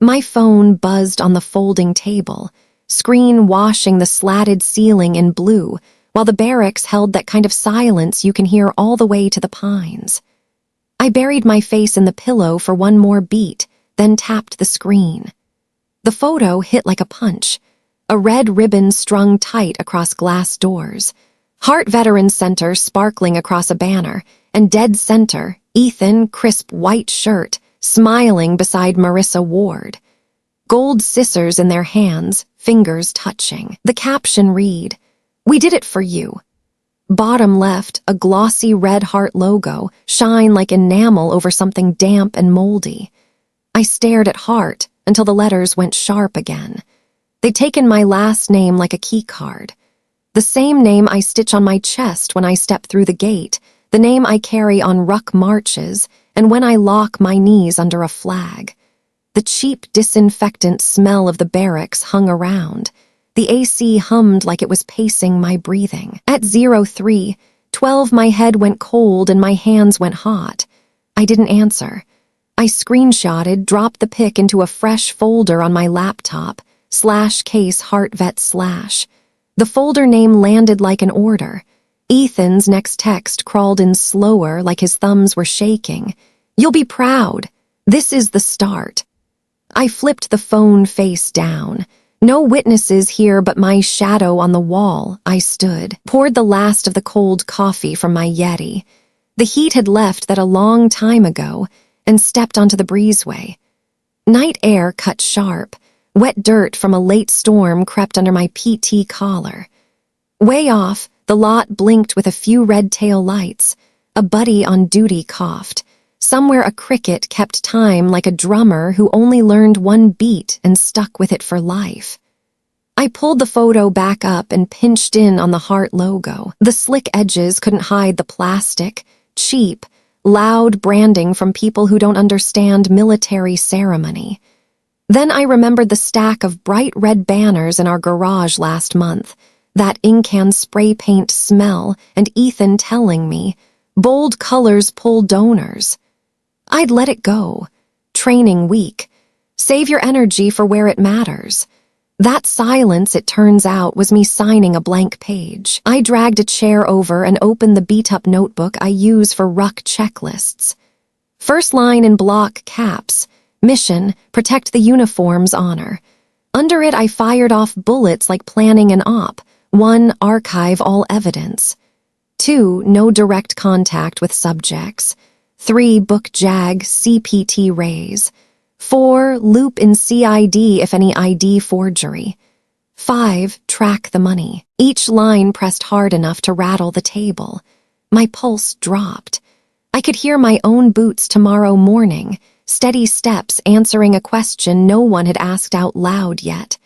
My phone buzzed on the folding table, screen washing the slatted ceiling in blue, while the barracks held that kind of silence you can hear all the way to the pines. I buried my face in the pillow for one more beat, then tapped the screen. The photo hit like a punch, a red ribbon strung tight across glass doors, Heart Veterans Center sparkling across a banner, and dead center, Ethan, crisp white shirt, smiling beside Marissa Ward. Gold scissors in their hands, fingers touching. The caption read, "We did it for you." Bottom left, a glossy red heart logo shine like enamel over something damp and moldy. I stared at Heart until the letters went sharp again. They'd taken my last name like a key card. The same name I stitch on my chest when I step through the gate, the name I carry on ruck marches, and when I lock my knees under a flag. The cheap disinfectant smell of the barracks hung around. The AC hummed like it was pacing my breathing. At 03:12, my head went cold and my hands went hot. I didn't answer. I screenshotted, dropped the pic into a fresh folder on my laptop, /case heartvet/. The folder name landed like an order. Ethan's next text crawled in slower, like his thumbs were shaking. "You'll be proud. This is the start." I flipped the phone face down. No witnesses here but my shadow on the wall. I stood, poured the last of the cold coffee from my Yeti. The heat had left that a long time ago, and stepped onto the breezeway. Night air cut sharp. Wet dirt from a late storm crept under my PT collar. Way off, the lot blinked with a few red tail lights. A buddy on duty coughed. Somewhere a cricket kept time like a drummer who only learned one beat and stuck with it for life. I pulled the photo back up and pinched in on the heart logo. The slick edges couldn't hide the plastic, cheap, loud branding from people who don't understand military ceremony. Then I remembered the stack of bright red banners in our garage last month, that ink and spray paint smell, and Ethan telling me, "Bold colors pull donors." I'd let it go. Training week. Save your energy for where it matters. That silence, it turns out, was me signing a blank page. I dragged a chair over and opened the beat-up notebook I use for ruck checklists. First line in block caps. Mission, protect the uniform's honor. Under it, I fired off bullets like planning an op. 1, archive all evidence. 2, no direct contact with subjects. 3, book JAG, CPT raise. 4, loop in CID if any ID forgery. 5, track the money. Each line pressed hard enough to rattle the table. My pulse dropped. I could hear my own boots tomorrow morning, steady steps answering a question no one had asked out loud yet.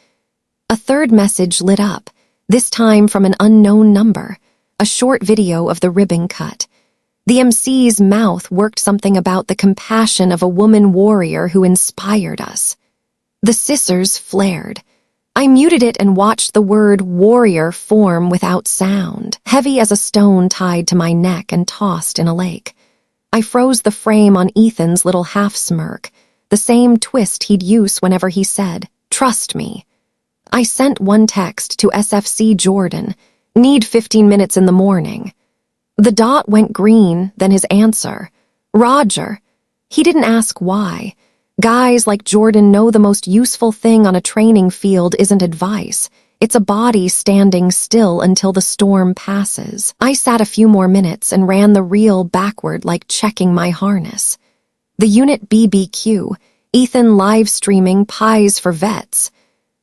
A third message lit up, this time from an unknown number, a short video of the ribbon cut. The MC's mouth worked something about the compassion of a woman warrior who inspired us. The scissors flared. I muted it and watched the word warrior form without sound, heavy as a stone tied to my neck and tossed in a lake. I froze the frame on Ethan's little half-smirk, the same twist he'd use whenever he said, "Trust me." I sent one text to SFC Jordan, "Need 15 minutes in the morning." The dot went green, then his answer, "Roger." He didn't ask why. Guys like Jordan know the most useful thing on a training field isn't advice. It's a body standing still until the storm passes. I sat a few more minutes and ran the reel backward like checking my harness. The unit BBQ, Ethan live streaming pies for vets.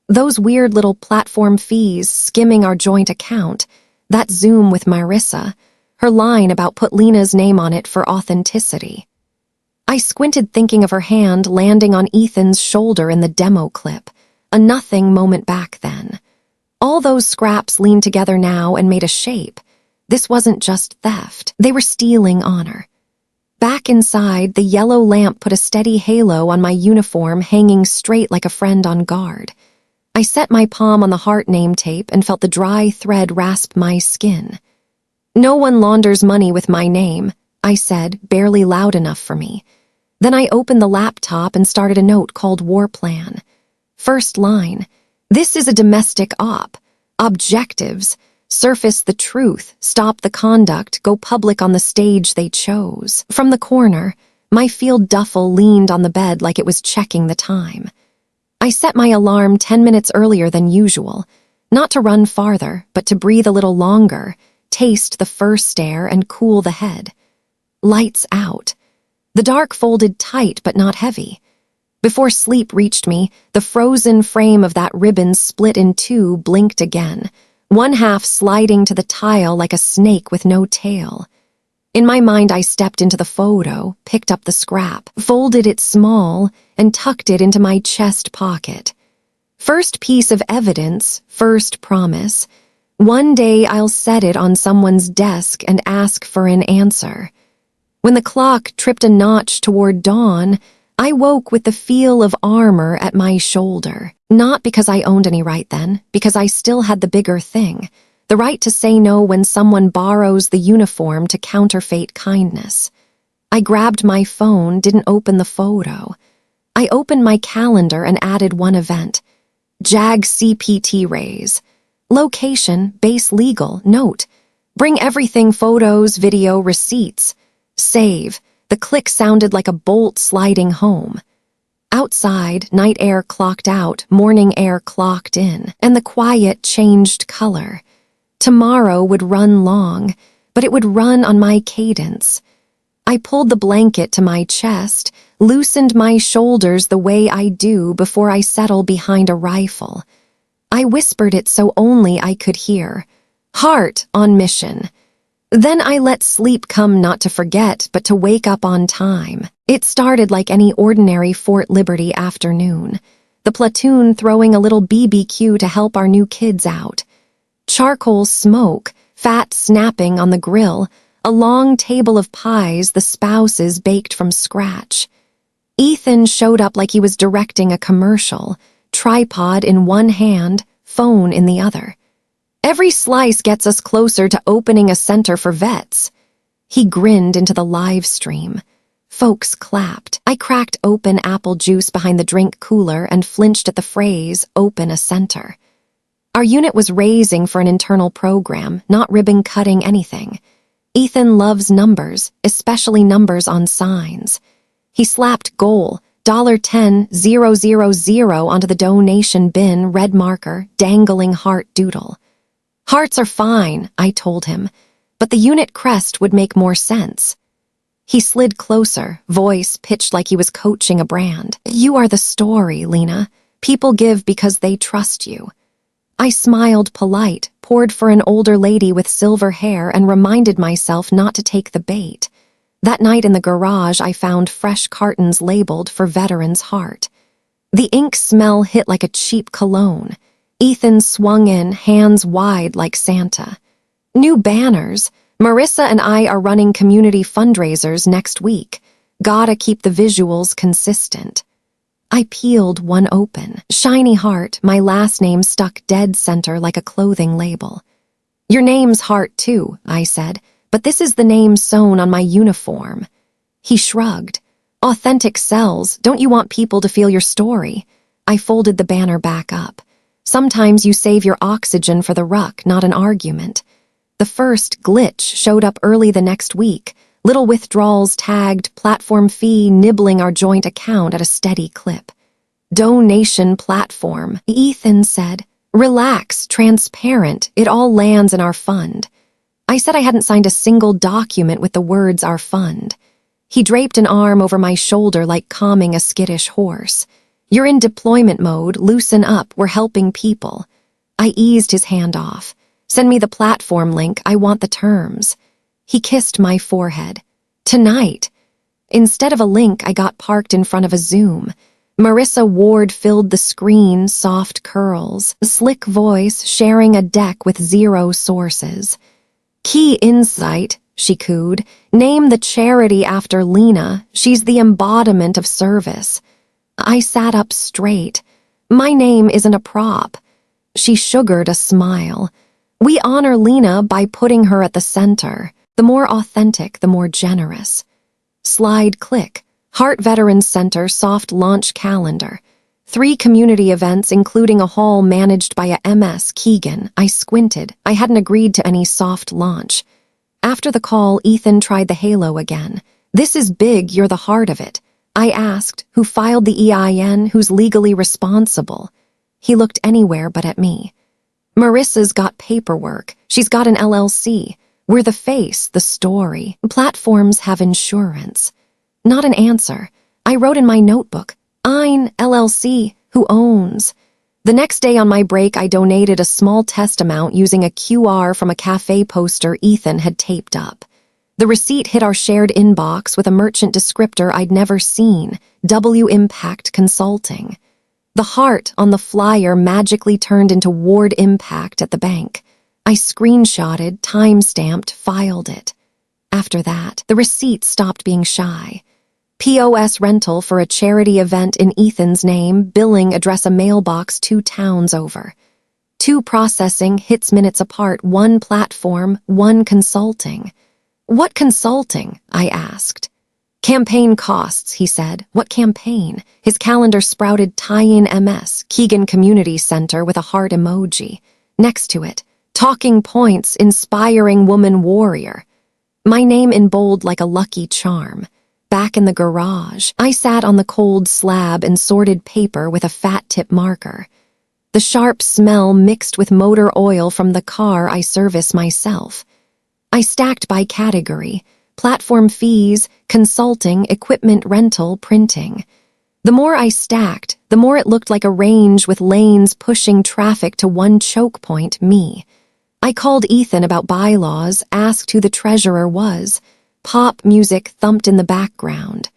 Those weird little platform fees skimming our joint account. That Zoom with Marissa. Her line about put Lena's name on it for authenticity. I squinted thinking of her hand landing on Ethan's shoulder in the demo clip. A nothing moment back then. All those scraps leaned together now and made a shape. This wasn't just theft. They were stealing honor. Back inside, the yellow lamp put a steady halo on my uniform hanging straight like a friend on guard. I set my palm on the heart name tape and felt the dry thread rasp my skin. "No one launders money with my name," I said, barely loud enough for me. Then I opened the laptop and started a note called War Plan. First line, "This is a domestic op. Objectives: surface the truth, stop the conduct, go public on the stage they chose." From the corner, my field duffel leaned on the bed like it was checking the time. I set my alarm 10 minutes earlier than usual, not to run farther, but to breathe a little longer, taste the first air, and cool the head. Lights out. The dark folded tight but not heavy. Before sleep reached me, the frozen frame of that ribbon split in two, blinked again, one half sliding to the tile like a snake with no tail. In my mind, I stepped into the photo, picked up the scrap, folded it small, and tucked it into my chest pocket. First piece of evidence, first promise. One day I'll set it on someone's desk and ask for an answer. When the clock tripped a notch toward dawn, I woke with the feel of armor at my shoulder. Not because I owned any right then, because I still had the bigger thing, the right to say no when someone borrows the uniform to counterfeit kindness. I grabbed my phone, didn't open the photo. I opened my calendar and added one event. JAG CPT raise. Location, base legal, note. Bring everything: photos, video, receipts. Save. The click sounded like a bolt sliding home. Outside, night air clocked out, morning air clocked in, and the quiet changed color. Tomorrow would run long, but it would run on my cadence. I pulled the blanket to my chest, loosened my shoulders the way I do before I settle behind a rifle. I whispered it so only I could hear. Heart on mission. Then I let sleep come, not to forget, but to wake up on time. It started like any ordinary Fort Liberty afternoon. The platoon throwing a little BBQ to help our new kids out. Charcoal smoke, fat snapping on the grill, a long table of pies the spouses baked from scratch. Ethan showed up like he was directing a commercial, tripod in one hand, phone in the other. Every slice gets us closer to opening a center for vets. He grinned into the live stream. Folks clapped. I cracked open apple juice behind the drink cooler and flinched at the phrase, "open a center." Our unit was raising for an internal program, not ribbon cutting anything. Ethan loves numbers, especially numbers on signs. He slapped goal, $10,000 onto the donation bin, red marker, dangling heart doodle. Hearts are fine, I told him, but the unit crest would make more sense. He slid closer, voice pitched like he was coaching a brand. "You are the story, Lena. People give because they trust you." I smiled polite, poured for an older lady with silver hair, and reminded myself not to take the bait. That night in the garage, I found fresh cartons labeled for Veteran's Heart. The ink smell hit like a cheap cologne. Ethan swung in, hands wide like Santa. "New banners. Marissa and I are running community fundraisers next week. Gotta keep the visuals consistent." I peeled one open. Shiny heart, my last name stuck dead center like a clothing label. "Your name's Hart too," I said, "but this is the name sewn on my uniform." He shrugged. "Authentic sells. Don't you want people to feel your story?" I folded the banner back up. "Sometimes you save your oxygen for the ruck, not an argument." The first glitch showed up early the next week. Little withdrawals tagged, platform fee nibbling our joint account at a steady clip. "Donation platform," Ethan said. "Relax, transparent, it all lands in our fund." I said I hadn't signed a single document with the words "our fund." He draped an arm over my shoulder like calming a skittish horse. "You're in deployment mode, loosen up, we're helping people." I eased his hand off. "Send me the platform link, I want the terms." He kissed my forehead. "Tonight." Instead of a link, I got parked in front of a Zoom. Marissa Ward filled the screen, soft curls, slick voice, sharing a deck with 0 sources. "Key insight," she cooed. "Name the charity after Lena. She's the embodiment of service." I sat up straight. "My name isn't a prop." She sugared a smile. "We honor Lena by putting her at the center. The more authentic, the more generous." Slide click. Heart Veterans Center soft launch calendar. 3 community events including a hall managed by a MS Keegan. I squinted. I hadn't agreed to any soft launch. After the call, Ethan tried the halo again. This is big, you're the heart of it. I asked, who filed the EIN, who's legally responsible? He looked anywhere but at me. Marissa's got paperwork. She's got an LLC. We're the face, the story. Platforms have insurance. Not an answer. I wrote in my notebook, Ein LLC, who owns? The next day on my break, I donated a small test amount using a QR from a cafe poster Ethan had taped up. The receipt hit our shared inbox with a merchant descriptor I'd never seen, W Impact Consulting. The heart on the flyer magically turned into Ward Impact at the bank. I screenshotted, time-stamped, filed it. After that, the receipt stopped being shy. POS rental for a charity event in Ethan's name, billing address a mailbox 2 towns over. 2 processing, hits minutes apart, 1 platform, 1 consulting. What consulting? I asked. Campaign costs, he said. What campaign? His calendar sprouted tie-in MS, Keegan Community Center with a heart emoji. Next to it, talking points, inspiring woman warrior. My name in bold like a lucky charm. Back in the garage, I sat on the cold slab and sorted paper with a fat tip marker. The sharp smell mixed with motor oil from the car I service myself. I stacked by category: platform fees, consulting, equipment rental, printing. The more I stacked, the more it looked like a range with lanes pushing traffic to one choke point, me. I called Ethan about bylaws, asked who the treasurer was. Pop music thumped in the background.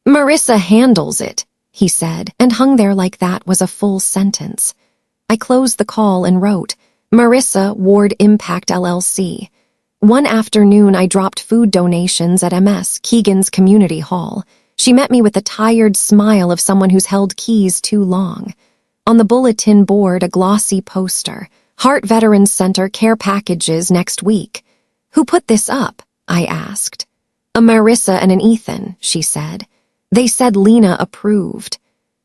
Marissa handles it, he said, and hung there like that was a full sentence. I closed the call and wrote, Marissa, Ward Impact LLC. One afternoon I dropped food donations at MS Keegan's community hall. She met me with the tired smile of someone who's held keys too long. On the bulletin board, a glossy poster. Heart Veterans Center care packages next week. Who put this up? I asked. A Marissa and an Ethan, she said. They said Lena approved.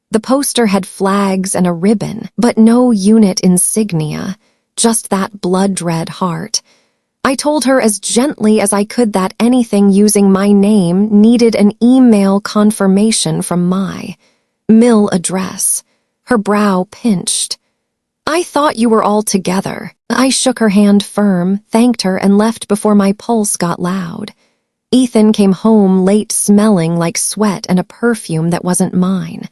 The poster had flags and a ribbon, but no unit insignia, just that blood-red heart. I told her as gently as I could that anything using my name needed an email confirmation from my mill address. Her brow pinched. I thought you were all together. I shook her hand firm, thanked her, and left before my pulse got loud. Ethan came home late smelling like sweat and a perfume that wasn't mine.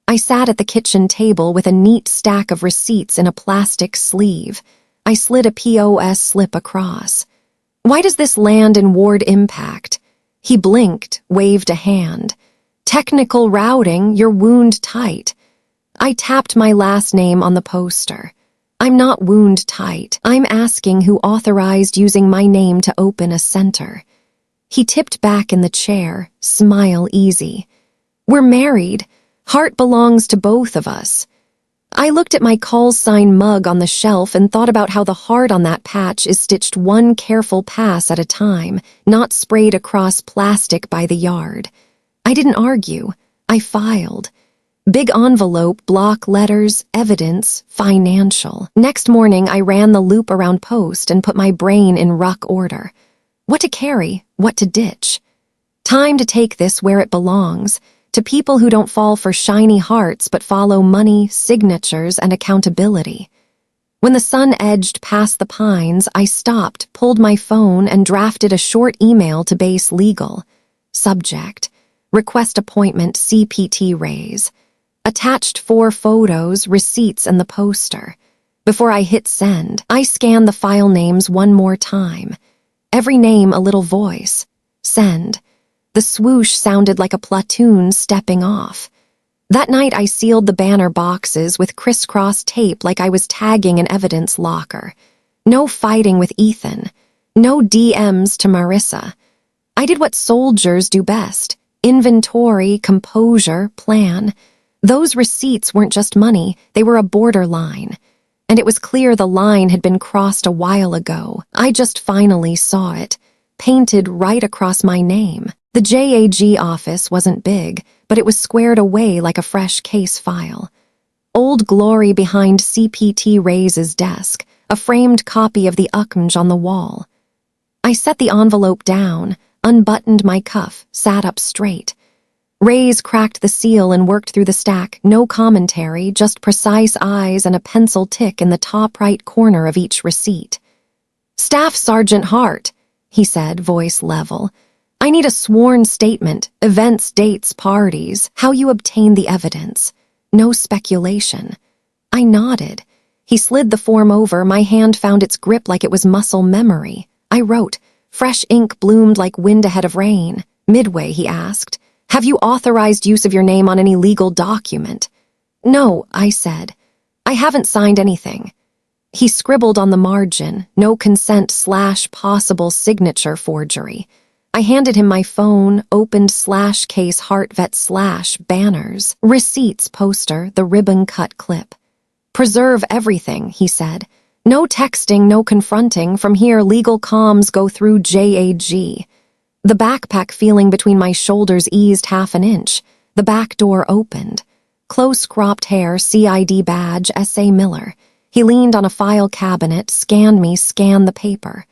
I sat at the kitchen table with a neat stack of receipts in a plastic sleeve. I slid a POS slip across. Why does this land in Ward Impact? He blinked, waved a hand. Technical routing, your wound tight. I tapped my last name on the poster. I'm not wound tight. I'm asking who authorized using my name to open a center. He tipped back in the chair, smile easy. We're married. Heart belongs to both of us. I looked at my call sign mug on the shelf and thought about how the heart on that patch is stitched one careful pass at a time, not sprayed across plastic by the yard. I didn't argue. I filed. Big envelope, block letters, evidence, financial. Next morning, I ran the loop around post and put my brain in ruck order. What to carry, what to ditch. Time to take this where it belongs, to people who don't fall for shiny hearts but follow money, signatures, and accountability. When the sun edged past the pines, I stopped, pulled my phone, and drafted a short email to Base Legal. Subject: request appointment CPT raise. Attached 4 photos, receipts, and the poster. Before I hit send, I scanned the file names one more time. Every name a little voice. Send. The swoosh sounded like a platoon stepping off. That night I sealed the banner boxes with crisscross tape like I was tagging an evidence locker. No fighting with Ethan. No DMs to Marissa. I did what soldiers do best. Inventory, composure, plan. Those receipts weren't just money, they were a borderline. And it was clear the line had been crossed a while ago. I just finally saw it, painted right across my name. The JAG office wasn't big, but it was squared away like a fresh case file. Old glory behind CPT Ray's desk, a framed copy of the UCMJ on the wall. I set the envelope down, unbuttoned my cuff, sat up straight. Ray's cracked the seal and worked through the stack, no commentary, just precise eyes and a pencil tick in the top right corner of each receipt. "Staff Sergeant Hart," he said, voice level. "I need a sworn statement, events, dates, parties, how you obtain the evidence. No speculation." I nodded. He slid the form over, my hand found its grip like it was muscle memory. I wrote. Fresh ink bloomed like wind ahead of rain. Midway, he asked, "Have you authorized use of your name on any legal document?" "No," I said. "I haven't signed anything." He scribbled on the margin, "No consent / possible signature forgery." I handed him my phone, opened / case Hartvet / banners, receipts poster, the ribbon cut clip. "Preserve everything," he said. "No texting, no confronting. From here, legal comms go through JAG." The backpack feeling between my shoulders eased half an inch. The back door opened. Close cropped hair, CID badge, S.A. Miller. He leaned on a file cabinet, scanned me, scanned the paper.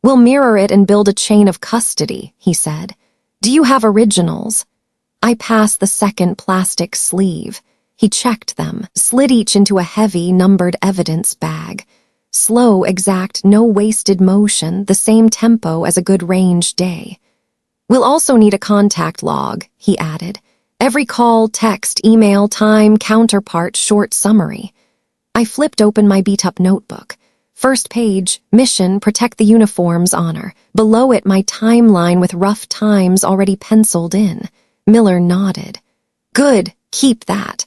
"We'll mirror it and build a chain of custody," he said. "Do you have originals?" I passed the second plastic sleeve. He checked them, slid each into a heavy, numbered evidence bag. Slow, exact, no wasted motion, the same tempo as a good range day. "We'll also need a contact log," he added. "Every call, text, email, time, counterpart, short summary." I flipped open my beat-up notebook. First page, mission, protect the uniforms, honor. Below it, my timeline with rough times already penciled in. Miller nodded. "Good, keep that."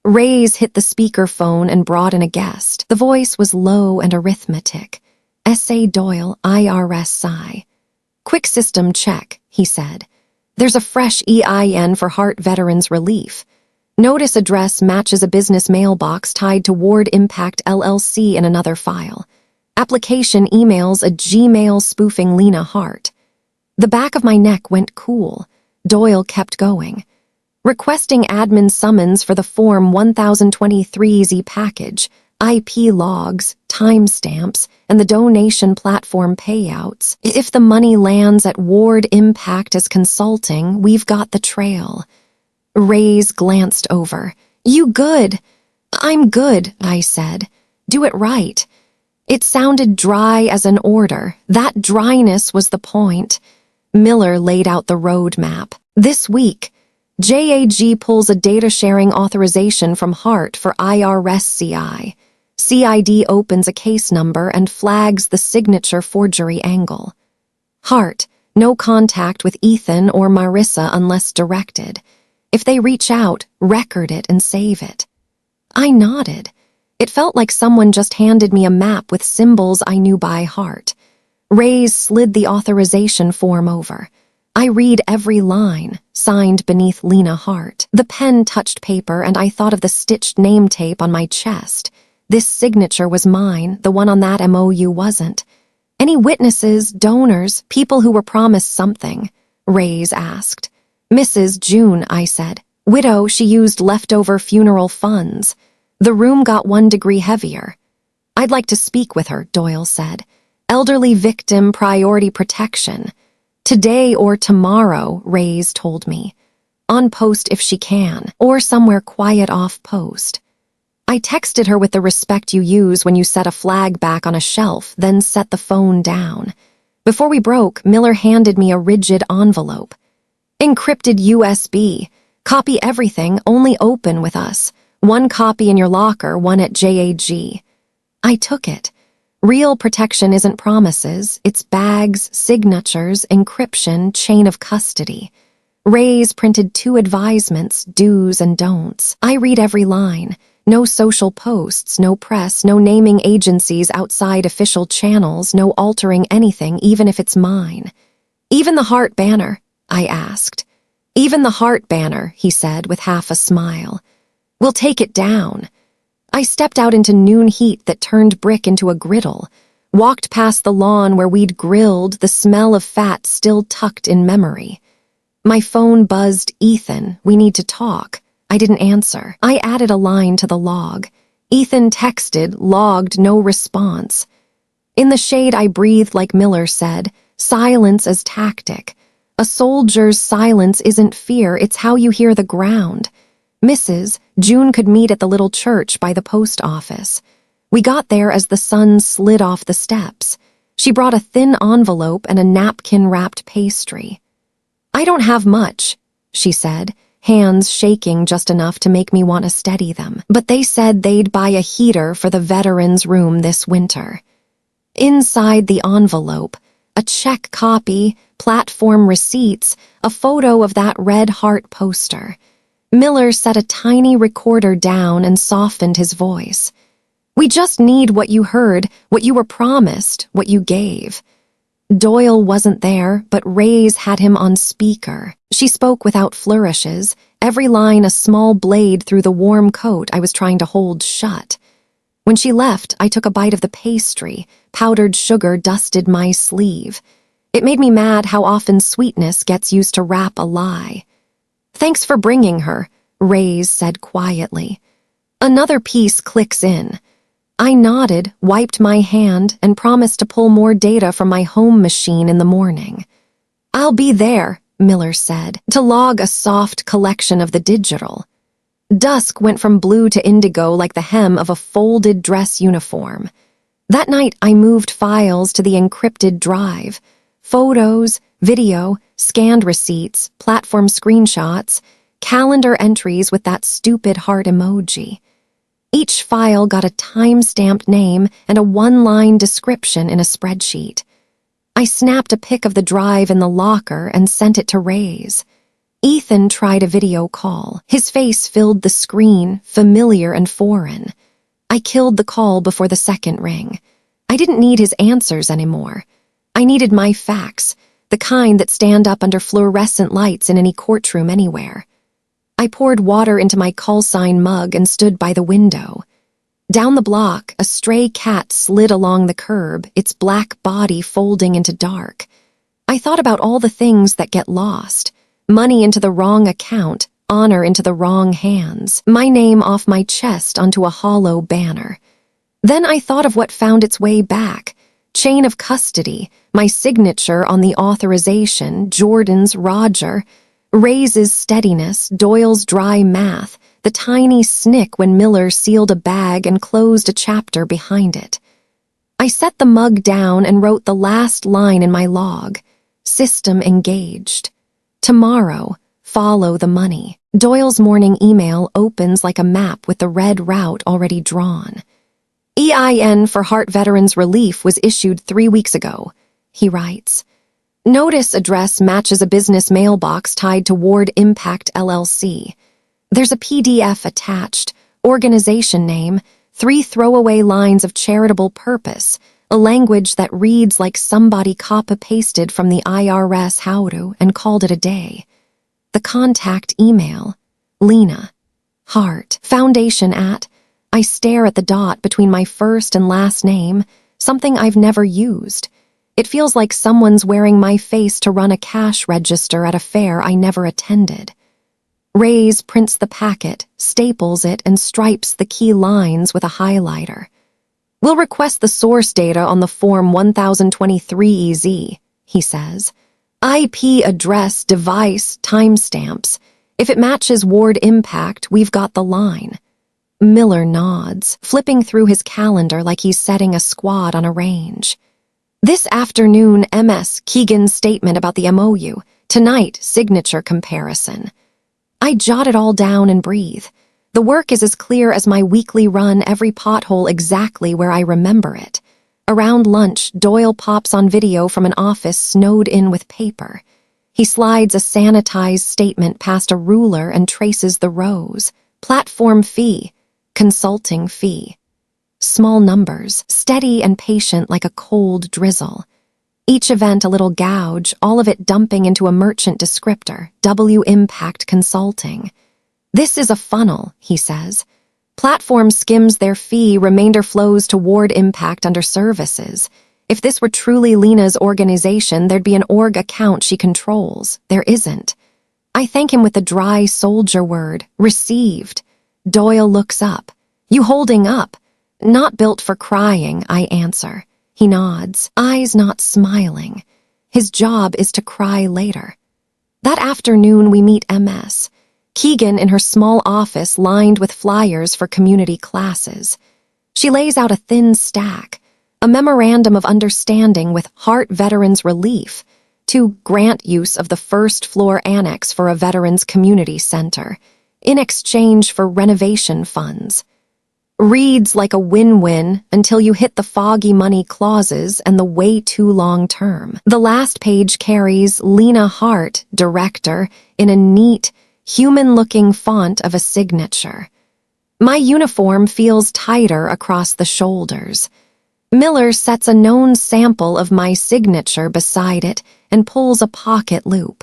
Ray's hit the speakerphone and brought in a guest. The voice was low and arithmetic. "S.A. Doyle, IRS-CI. "Quick system check," he said. "There's a fresh EIN for Heart Veterans Relief. Notice address matches a business mailbox tied to Ward Impact LLC in another file. Application emails a Gmail spoofing Lena Hart." The back of my neck went cool. Doyle kept going. "Requesting admin summons for the Form 1023Z package, IP logs, timestamps, and the donation platform payouts. If the money lands at Ward Impact as consulting, we've got the trail." Ray's glanced over. "You good?" "I'm good," I said. "Do it right." It sounded dry as an order. That dryness was the point. Miller laid out the roadmap. "This week, JAG pulls a data-sharing authorization from Hart for IRS-CI. CID opens a case number and flags the signature forgery angle. Hart, no contact with Ethan or Marissa unless directed. If they reach out, record it and save it." I nodded. It felt like someone just handed me a map with symbols I knew by heart. Ray's slid the authorization form over. I read every line, signed beneath Lena Hart. The pen touched paper and I thought of the stitched name tape on my chest. This signature was mine, the one on that MOU wasn't. "Any witnesses, donors, people who were promised something?" Ray's asked. "Mrs. June," I said. "Widow, she used leftover funeral funds." The room got 1 degree heavier. "I'd like to speak with her," Doyle said. "Elderly victim priority protection." "Today or tomorrow," Ray's told me. "On post if she can, or somewhere quiet off post." I texted her with the respect you use when you set a flag back on a shelf, then set the phone down. Before we broke, Miller handed me a rigid envelope. "Encrypted USB. Copy everything, only open with us. 1 copy in your locker, 1 at JAG." I took it. Real protection isn't promises, it's bags, signatures, encryption, chain of custody. Ray's printed 2 advisements, do's and don'ts. I read every line. No social posts, no press, no naming agencies outside official channels, no altering anything, even if it's mine. "Even the Hart banner?" I asked. "Even the Hart banner," he said with half a smile. "We'll take it down." I stepped out into noon heat that turned brick into a griddle, walked past the lawn where we'd grilled, the smell of fat still tucked in memory. My phone buzzed. Ethan, we need to talk. I didn't answer. I added a line to the log. Ethan texted, logged, no response. In the shade, I breathed like Miller said, silence as tactic. A soldier's silence isn't fear, it's how you hear the ground. June could meet at the little church by the post office. We got there as the sun slid off the steps. She brought a thin envelope and a napkin-wrapped pastry. I don't have much, she said, hands shaking just enough to make me want to steady them. But they said they'd buy a heater for the veterans' room this winter. Inside the envelope, a check copy, platform receipts, a photo of that red heart poster. Miller set a tiny recorder down and softened his voice. We just need what you heard, what you were promised, what you gave. Doyle wasn't there, but Ray's had him on speaker. She spoke without flourishes, every line a small blade through the warm coat I was trying to hold shut. When she left, I took a bite of the pastry. Powdered sugar dusted my sleeve. It made me mad how often sweetness gets used to wrap a lie. Thanks for bringing her, Ray's said quietly. Another piece clicks in. I nodded, wiped my hand, and promised to pull more data from my home machine in the morning. I'll be there, Miller said, to log a soft collection of the digital. Dusk went from blue to indigo like the hem of a folded dress uniform. That night, I moved files to the encrypted drive. Photos, video, scanned receipts, platform screenshots, calendar entries with that stupid heart emoji. Each file got a time-stamped name and a one-line description in a spreadsheet. I snapped a pic of the drive in the locker and sent it to Ray's. Ethan tried a video call. His face filled the screen, familiar and foreign. I killed the call before the second ring. I didn't need his answers anymore. I needed my facts, the kind that stand up under fluorescent lights in any courtroom anywhere. I poured water into my call sign mug and stood by the window. Down the block, a stray cat slid along the curb, its black body folding into dark. I thought about all the things that get lost. Money into the wrong account, honor into the wrong hands, my name off my chest onto a hollow banner. Then I thought of what found its way back. Chain of custody, my signature on the authorization, Jordan's Roger, Ray's steadiness, Doyle's dry math, the tiny snick when Miller sealed a bag and closed a chapter behind it. I set the mug down and wrote the last line in my log. System engaged. Tomorrow, follow the money. Doyle's morning email opens like a map with the red route already drawn. EIN for Heart Veterans Relief was issued 3 weeks ago, he writes. Notice address matches a business mailbox tied to Ward Impact LLC. There's a PDF attached, organization name, 3 throwaway lines of charitable purpose, a language that reads like somebody copy-pasted from the IRS how-to and called it a day. The contact email, Lena, Heart, Foundation at, I stare at the dot between my first and last name, something I've never used. It feels like someone's wearing my face to run a cash register at a fair I never attended. Ray's prints the packet, staples it, and stripes the key lines with a highlighter. We'll request the source data on the form 1023EZ, he says. IP address, device, timestamps. If it matches Ward Impact, we've got the line. Miller nods, flipping through his calendar like he's setting a squad on a range. This afternoon, MS Keegan's statement about the MOU. Tonight, signature comparison. I jot it all down and breathe. The work is as clear as my weekly run, every pothole exactly where I remember it. Around lunch, Doyle pops on video from an office snowed in with paper. He slides a sanitized statement past a ruler and traces the rows. Platform fee, consulting fee. Small numbers, steady and patient like a cold drizzle. Each event a little gouge, all of it dumping into a merchant descriptor, W Impact Consulting. This is a funnel, he says. Platform skims their fee, remainder flows toward Impact under services. If this were truly Lena's organization, there'd be an org account she controls. There isn't. I thank him with the dry soldier word, received. Doyle looks up. You holding up? Not built for crying, I answer. He nods, eyes not smiling. His job is to cry later. That afternoon we meet MS. Keegan in her small office lined with flyers for community classes. She lays out a thin stack, a memorandum of understanding with Heart Veterans Relief to grant use of the first floor annex for a veterans community center in exchange for renovation funds. Reads like a win-win until you hit the foggy money clauses and the way too long term. The last page carries Lena Hart, director, in a neat, human-looking font of a signature. My uniform feels tighter across the shoulders. Miller sets a known sample of my signature beside it and pulls a pocket loop.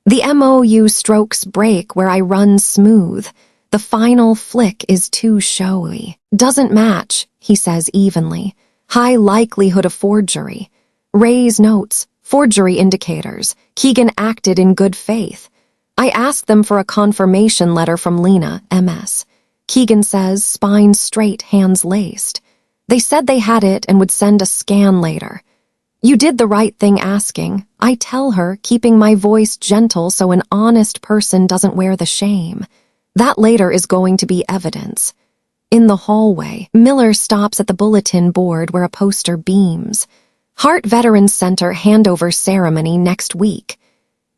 The MOU strokes break where I run smooth. The final flick is too showy. Doesn't match, he says evenly. High likelihood of forgery. Ray's notes, forgery indicators. Keegan acted in good faith. I asked them for a confirmation letter from Lena, MS. Keegan says, spine straight, hands laced. They said they had it and would send a scan later. You did the right thing asking. I tell her, keeping my voice gentle so an honest person doesn't wear the shame. That later is going to be evidence. In the hallway, Miller stops at the bulletin board where a poster beams. Heart Veterans Center handover ceremony next week.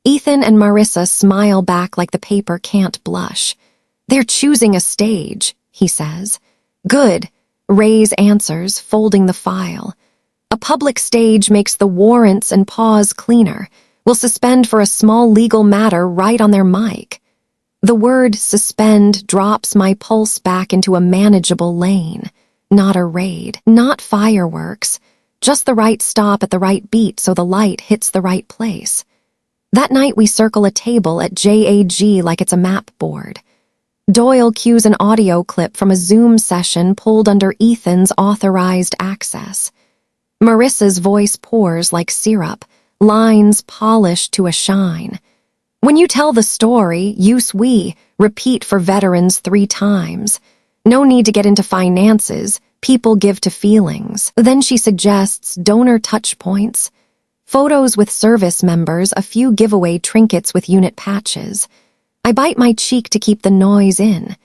Ethan and Marissa smile back like the paper can't blush. They're choosing a stage, he says. Good, Ray's answers, folding the file. A public stage makes the warrants and pause cleaner. We'll suspend for a small legal matter right on their mic. The word suspend drops my pulse back into a manageable lane. Not a raid, not fireworks, just the right stop at the right beat so the light hits the right place. That night we circle a table at JAG like it's a map board. Doyle cues an audio clip from a Zoom session pulled under Ethan's authorized access. Marissa's voice pours like syrup, lines polished to a shine. When you tell the story, use we, repeat for veterans 3 times. No need to get into finances, people give to feelings. Then she suggests donor touch points. Photos with service members, a few giveaway trinkets with unit patches. I bite my cheek to keep the noise in.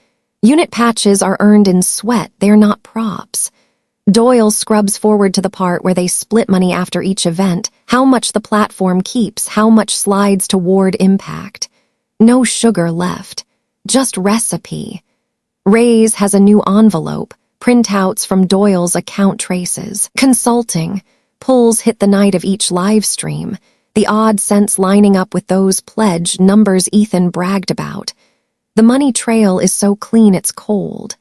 Unit patches are earned in sweat, they're not props. Doyle scrubs forward to the part where they split money after each event, how much the platform keeps, how much slides toward impact. No sugar left, just recipe. Ray's has a new envelope, printouts from Doyle's account traces. Consulting, pulls hit the night of each live stream, the odd cents lining up with those pledge numbers Ethan bragged about. The money trail is so clean it's cold.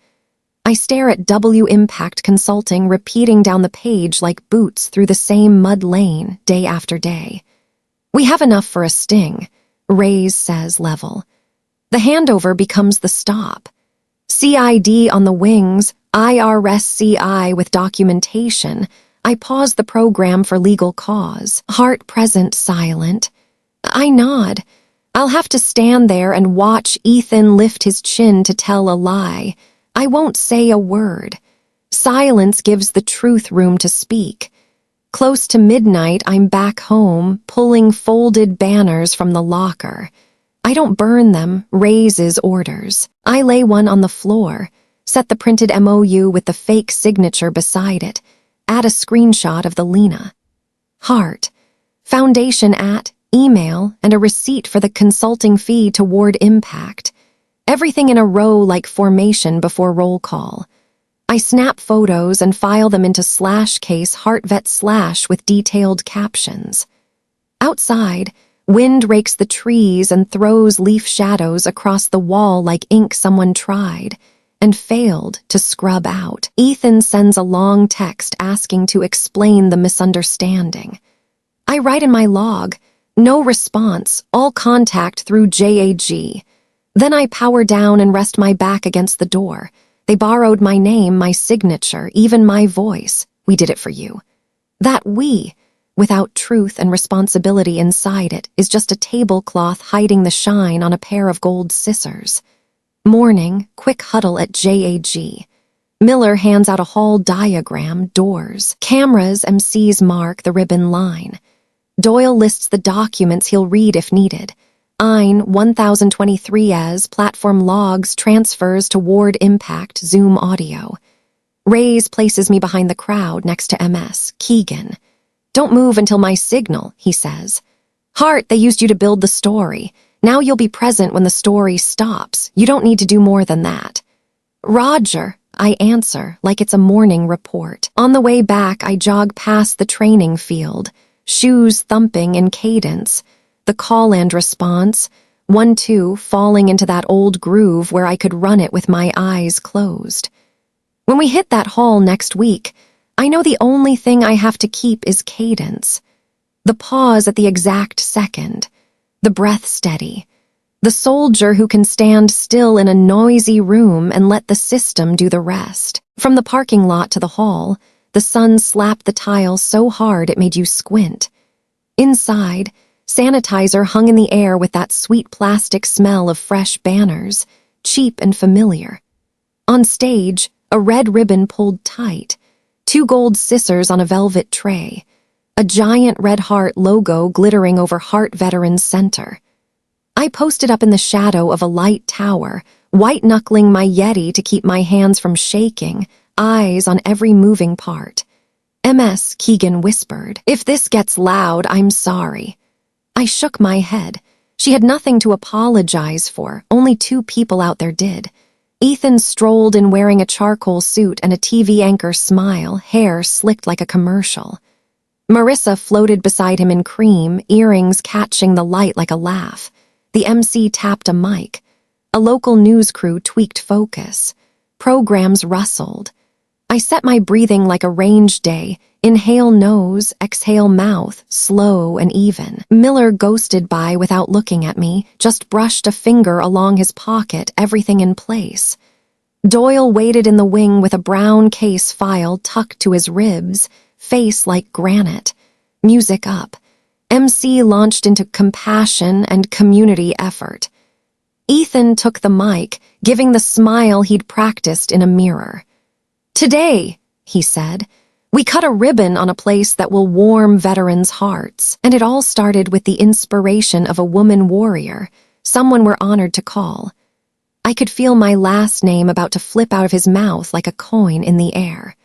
I stare at W Impact Consulting repeating down the page like boots through the same mud lane day after day. We have enough for a sting, Ray's says level. The handover becomes the stop. CID on the wings, IRS-CI with documentation. I pause the program for legal cause, heart present silent. I nod. I'll have to stand there and watch Ethan lift his chin to tell a lie. I won't say a word. Silence gives the truth room to speak. Close to midnight, I'm back home, pulling folded banners from the locker. I don't burn them, Ray's orders. I lay one on the floor, set the printed MOU with the fake signature beside it, add a screenshot of the Lena. Heart. Foundation at, email, and a receipt for the consulting fee toward impact. Everything in a row like formation before roll call. I snap photos and file them into /case HeartVet/ with detailed captions. Outside, wind rakes the trees and throws leaf shadows across the wall like ink someone tried and failed to scrub out. Ethan sends a long text asking to explain the misunderstanding. I write in my log, no response, all contact through JAG. Then I power down and rest my back against the door. They borrowed my name, my signature, even my voice. We did it for you. That we, without truth and responsibility inside it, is just a tablecloth hiding the shine on a pair of gold scissors. Morning, quick huddle at JAG. Miller hands out a hall diagram, doors, cameras, MCs mark the ribbon line. Doyle lists the documents he'll read if needed. IN 1023 as platform logs, transfers to Ward Impact, Zoom audio. Ray's places me behind the crowd next to MS, Keegan. Don't move until my signal, he says. Hart, they used you to build the story. Now you'll be present when the story stops. You don't need to do more than that. Roger, I answer like it's a morning report. On the way back, I jog past the training field, shoes thumping in cadence. The call and response, 1-2, falling into that old groove where I could run it with my eyes closed. When we hit that hall next week, I know the only thing I have to keep is cadence. The pause at the exact second. The breath steady. The soldier who can stand still in a noisy room and let the system do the rest. From the parking lot to the hall, the sun slapped the tile so hard it made you squint. Inside, sanitizer hung in the air with that sweet plastic smell of fresh banners, cheap and familiar. On stage, a red ribbon pulled tight, 2 gold scissors on a velvet tray, a giant red heart logo glittering over Heart Veterans Center. I posted up in the shadow of a light tower, white-knuckling my Yeti to keep my hands from shaking, eyes on every moving part. MS, Keegan whispered, if this gets loud, I'm sorry. I shook my head. She had nothing to apologize for, only 2 people out there did. Ethan strolled in wearing a charcoal suit and a TV anchor smile, hair slicked like a commercial. Marissa floated beside him in cream, earrings catching the light like a laugh. The MC tapped a mic. A local news crew tweaked focus. Programs rustled. I set my breathing like a range day. Inhale nose, exhale mouth, slow and even. Miller ghosted by without looking at me, just brushed a finger along his pocket, everything in place. Doyle waited in the wing with a brown case file tucked to his ribs, face like granite. Music up. MC launched into compassion and community effort. Ethan took the mic, giving the smile he'd practiced in a mirror. Today, he said, we cut a ribbon on a place that will warm veterans' hearts, and it all started with the inspiration of a woman warrior, someone we're honored to call. I could feel my last name about to flip out of his mouth like a coin in the air.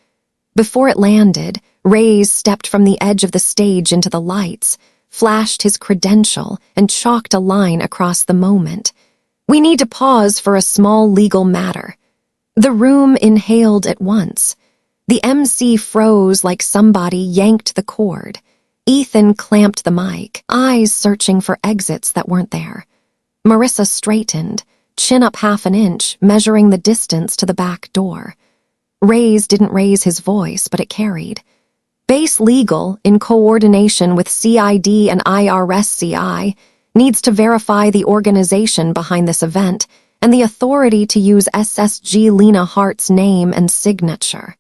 Before it landed, Ray's stepped from the edge of the stage into the lights, flashed his credential, and chalked a line across the moment. We need to pause for a small legal matter. The room inhaled at once. The MC froze like somebody yanked the cord. Ethan clamped the mic, eyes searching for exits that weren't there. Marissa straightened, chin up half an inch, measuring the distance to the back door. Ray's didn't raise his voice, but it carried. Base Legal, in coordination with CID and IRS-CI, needs to verify the organization behind this event and the authority to use SSG Lena Hart's name and signature.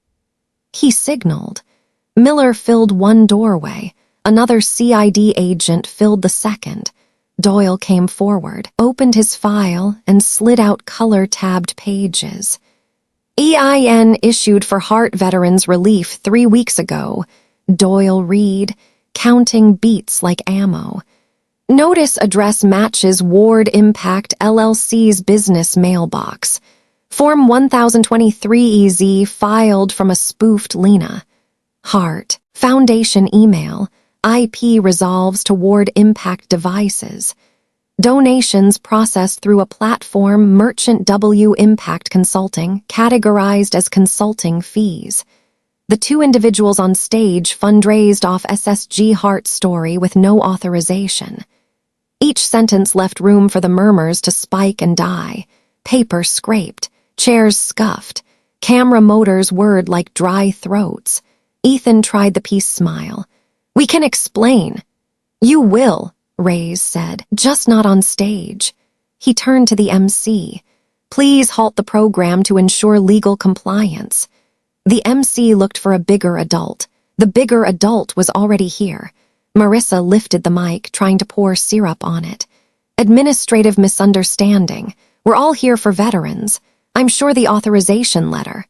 He signaled. Miller filled one doorway. Another CID agent filled the second. Doyle came forward, opened his file, and slid out color-tabbed pages. EIN issued for Heart Veterans Relief 3 weeks ago. Doyle read, counting beats like ammo. Notice address matches Ward Impact LLC's business mailbox. Form 1023 EZ filed from a spoofed Lena. Hart. Foundation email. IP resolves to Ward Impact devices. Donations processed through a platform Merchant W Impact Consulting, categorized as consulting fees. The 2 individuals on stage fundraised off SSG Heart story with no authorization. Each sentence left room for the murmurs to spike and die. Paper scraped, chairs scuffed, camera motors whirred like dry throats. Ethan tried the peace smile. We can explain. You will, Ray's said, just not on stage. He turned to the MC. Please halt the program to ensure legal compliance. The MC looked for a bigger adult. The bigger adult was already here. Marissa lifted the mic, trying to pour syrup on it. Administrative misunderstanding. We're all here for veterans. I'm sure the authorization letter.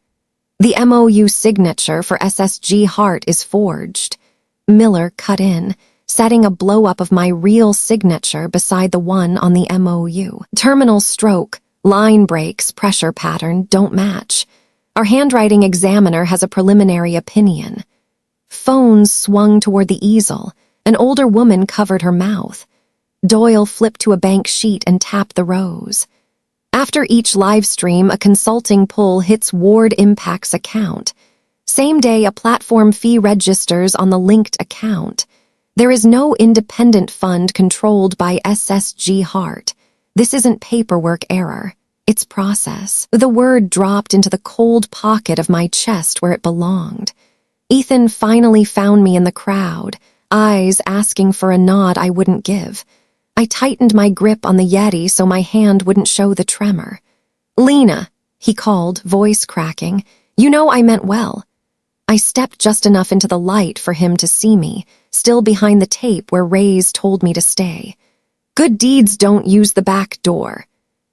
The MOU signature for SSG Hart is forged. Miller cut in, setting a blow-up of my real signature beside the one on the MOU. Terminal stroke, line breaks, pressure pattern don't match. Our handwriting examiner has a preliminary opinion. Phones swung toward the easel. An older woman covered her mouth. Doyle flipped to a bank sheet and tapped the rows. After each live stream, a consulting pull hits Ward Impact's account. Same day, a platform fee registers on the linked account. There is no independent fund controlled by SSG Hart. This isn't paperwork error. It's process. The word dropped into the cold pocket of my chest where it belonged. Ethan finally found me in the crowd, eyes asking for a nod I wouldn't give. I tightened my grip on the Yeti so my hand wouldn't show the tremor. "Lena," he called, voice cracking. "You know I meant well." I stepped just enough into the light for him to see me, still behind the tape where Ray's told me to stay. Good deeds don't use the back door.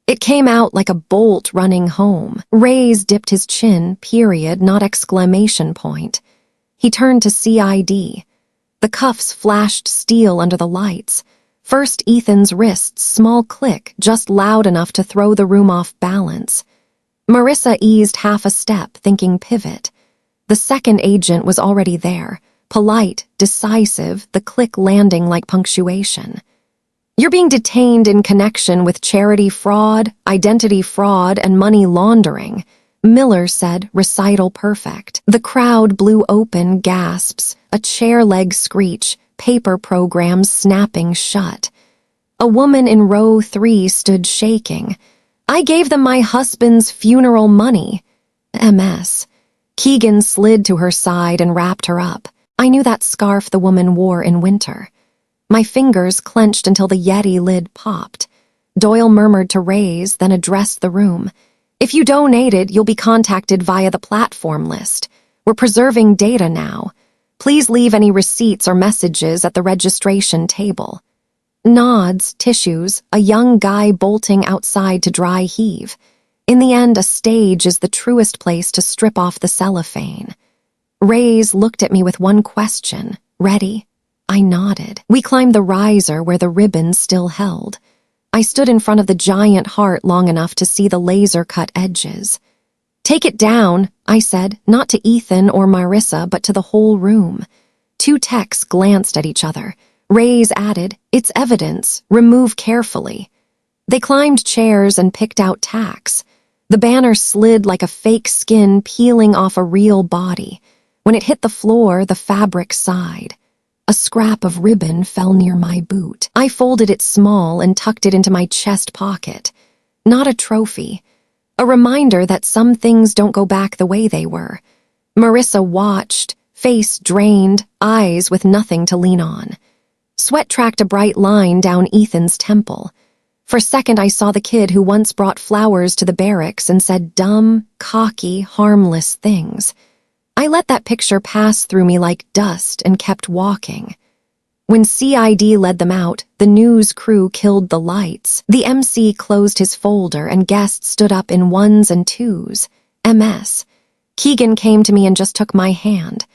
It came out like a bolt running home. Ray's dipped his chin, period, not exclamation point. He turned to CID. The cuffs flashed steel under the lights. First Ethan's wrists, small click, just loud enough to throw the room off balance. Marissa eased half a step, thinking pivot. The second agent was already there, polite, decisive, the click landing like punctuation. "You're being detained in connection with charity fraud, identity fraud, and money laundering," Miller said, recital perfect. The crowd blew open, gasps, a chair leg screech, paper programs snapping shut. A woman in row 3 stood shaking. "I gave them my husband's funeral money." MS. Keegan slid to her side and wrapped her up. I knew that scarf the woman wore in winter. My fingers clenched until the Yeti lid popped. Doyle murmured to Ray's, then addressed the room. "If you donated, you'll be contacted via the platform list. We're preserving data now. Please leave any receipts or messages at the registration table." Nods, tissues, a young guy bolting outside to dry heave. In the end, a stage is the truest place to strip off the cellophane. Ray's looked at me with one question. "Ready?" I nodded. We climbed the riser where the ribbon still held. I stood in front of the giant heart long enough to see the laser-cut edges. "Take it down," I said, not to Ethan or Marissa, but to the whole room. Two techs glanced at each other. Ray's added, "It's evidence. Remove carefully." They climbed chairs and picked out tacks. The banner slid like a fake skin peeling off a real body. When it hit the floor, the fabric sighed. A scrap of ribbon fell near my boot. I folded it small and tucked it into my chest pocket. Not a trophy. A reminder that some things don't go back the way they were. Marissa watched, face drained, eyes with nothing to lean on. Sweat tracked a bright line down Ethan's temple. For a second I saw the kid who once brought flowers to the barracks and said dumb, cocky, harmless things. I let that picture pass through me like dust and kept walking. When CID led them out, the news crew killed the lights. The MC closed his folder and guests stood up in ones and twos. MS. Keegan came to me and just took my hand.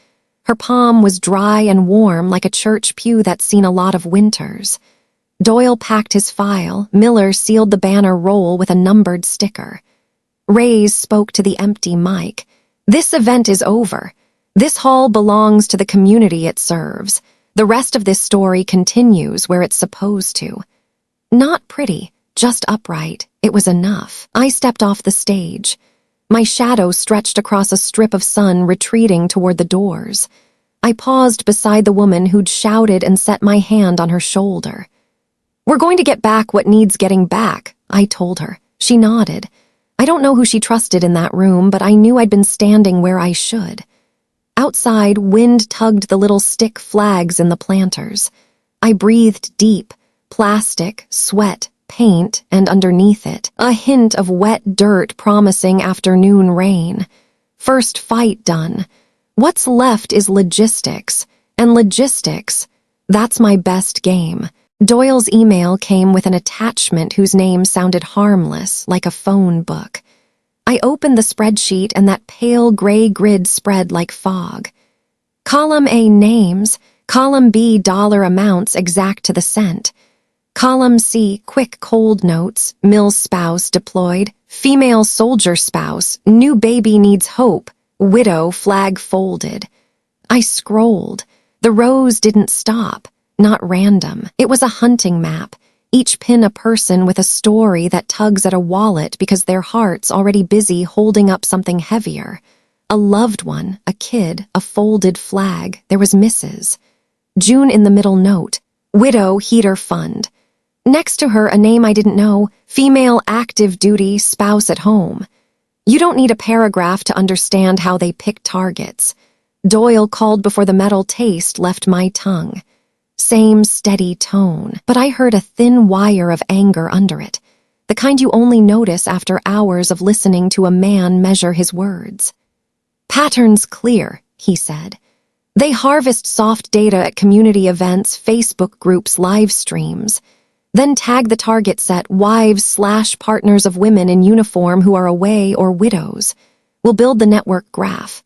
Her palm was dry and warm like a church pew that's seen a lot of winters. Doyle packed his file. Miller sealed the banner roll with a numbered sticker. Ray's spoke to the empty mic. "This event is over. This hall belongs to the community it serves. The rest of this story continues where it's supposed to." Not pretty, just upright. It was enough. I stepped off the stage. My shadow stretched across a strip of sun retreating toward the doors. I paused beside the woman who'd shouted and set my hand on her shoulder. "We're going to get back what needs getting back," I told her. She nodded. I don't know who she trusted in that room, but I knew I'd been standing where I should. Outside, wind tugged the little stick flags in the planters. I breathed deep, plastic, sweat, paint, and underneath it, a hint of wet dirt promising afternoon rain. First fight done. What's left is logistics, and logistics, That's my best game. Doyle's email came with an attachment whose name sounded harmless, like a phone book. I opened the spreadsheet and that pale gray grid spread like fog. Column A, names. Column B, dollar amounts exact to the cent. Column C, quick cold notes. Mill's spouse deployed. Female soldier spouse. New baby needs hope. Widow, flag folded. I scrolled. The rows didn't stop. Not random. It was a hunting map. Each pin a person with a story that tugs at a wallet because their heart's already busy holding up something heavier. A loved one, a kid, a folded flag. There was Mrs. June in the middle note. Widow heater fund. Next to her, a name I didn't know. Female active duty spouse at home. You don't need a paragraph to understand how they pick targets. Doyle called before the metal taste left my tongue. Same steady tone, but I heard a thin wire of anger under it, the kind you only notice after hours of listening to a man measure his words. Pattern's clear, he said. They harvest soft data at community events, Facebook groups, live streams, then tag the target set wives/partners of women in uniform who are away or widows. We'll build the network graph.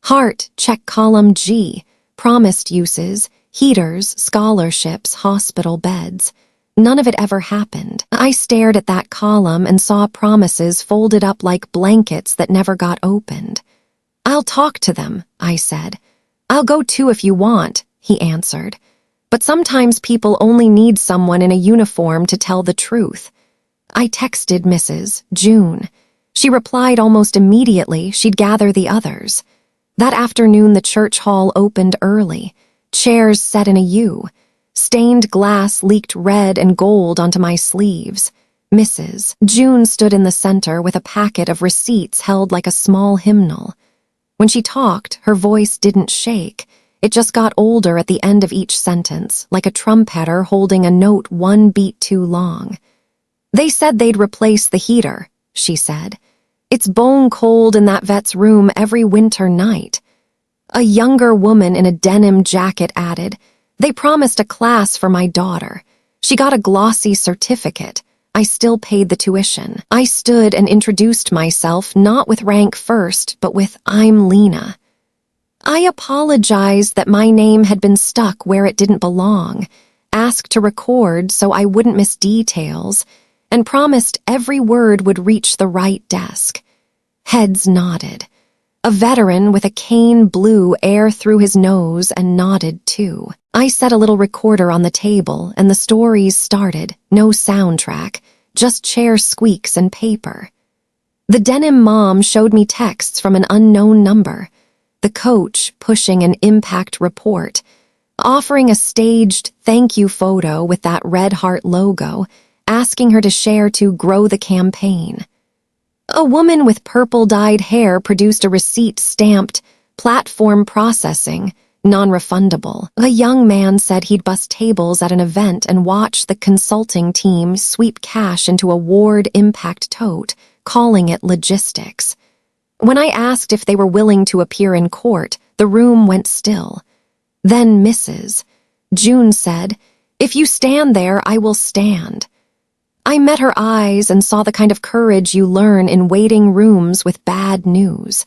Heart, check column G, promised uses, heaters, scholarships, hospital beds. None of it ever happened. I stared at that column and saw promises folded up like blankets that never got opened. I'll talk to them, I said. I'll go too if you want, he answered. But sometimes people only need someone in a uniform to tell the truth. I texted Mrs. June. She replied almost immediately she'd gather the others. That afternoon the church hall opened early. Chairs set in a U. Stained glass leaked red and gold onto my sleeves. Mrs. June stood in the center with a packet of receipts held like a small hymnal. When she talked, her voice didn't shake. It just got older at the end of each sentence, like a trumpeter holding a note one beat too long. They said they'd replace the heater, she said. It's bone cold in that vet's room every winter night. A younger woman in a denim jacket added, they promised a class for my daughter. She got a glossy certificate. I still paid the tuition. I stood and introduced myself, not with rank first, but with I'm Lena. I apologized that my name had been stuck where it didn't belong, asked to record so I wouldn't miss details, and promised every word would reach the right desk. Heads nodded. A veteran with a cane blew air through his nose and nodded too. I set a little recorder on the table and the stories started, no soundtrack, just chair squeaks and paper. The denim mom showed me texts from an unknown number. The coach pushing an impact report, offering a staged thank you photo with that red heart logo, asking her to share to grow the campaign. A woman with purple-dyed hair produced a receipt stamped, platform processing, non-refundable. A young man said he'd bus tables at an event and watch the consulting team sweep cash into a ward impact tote, calling it logistics. When I asked if they were willing to appear in court, the room went still. Then Mrs. June said, "If you stand there, I will stand." I met her eyes and saw the kind of courage you learn in waiting rooms with bad news.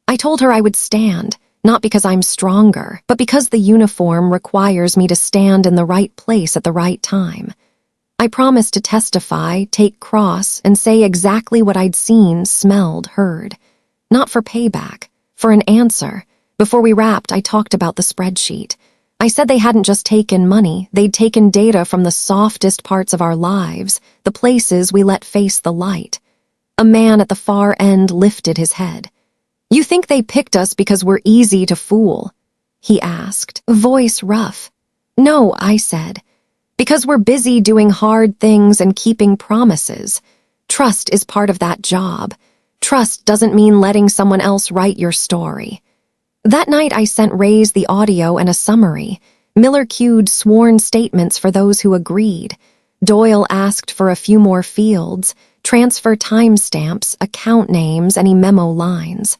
I told her I would stand, not because I'm stronger, but because the uniform requires me to stand in the right place at the right time. I promised to testify, take cross, and say exactly what I'd seen, smelled, heard. Not for payback, for an answer. Before we wrapped, I talked about the spreadsheet. I said they hadn't just taken money, they'd taken data from the softest parts of our lives, the places we let face the light. A man at the far end lifted his head. "You think they picked us because we're easy to fool?" he asked, voice rough. "No," I said, "because we're busy doing hard things and keeping promises. Trust is part of that job. Trust doesn't mean letting someone else write your story." That night I sent Ray's the audio and a summary. Miller cued sworn statements for those who agreed. Doyle asked for a few more fields, transfer timestamps, account names, any memo lines.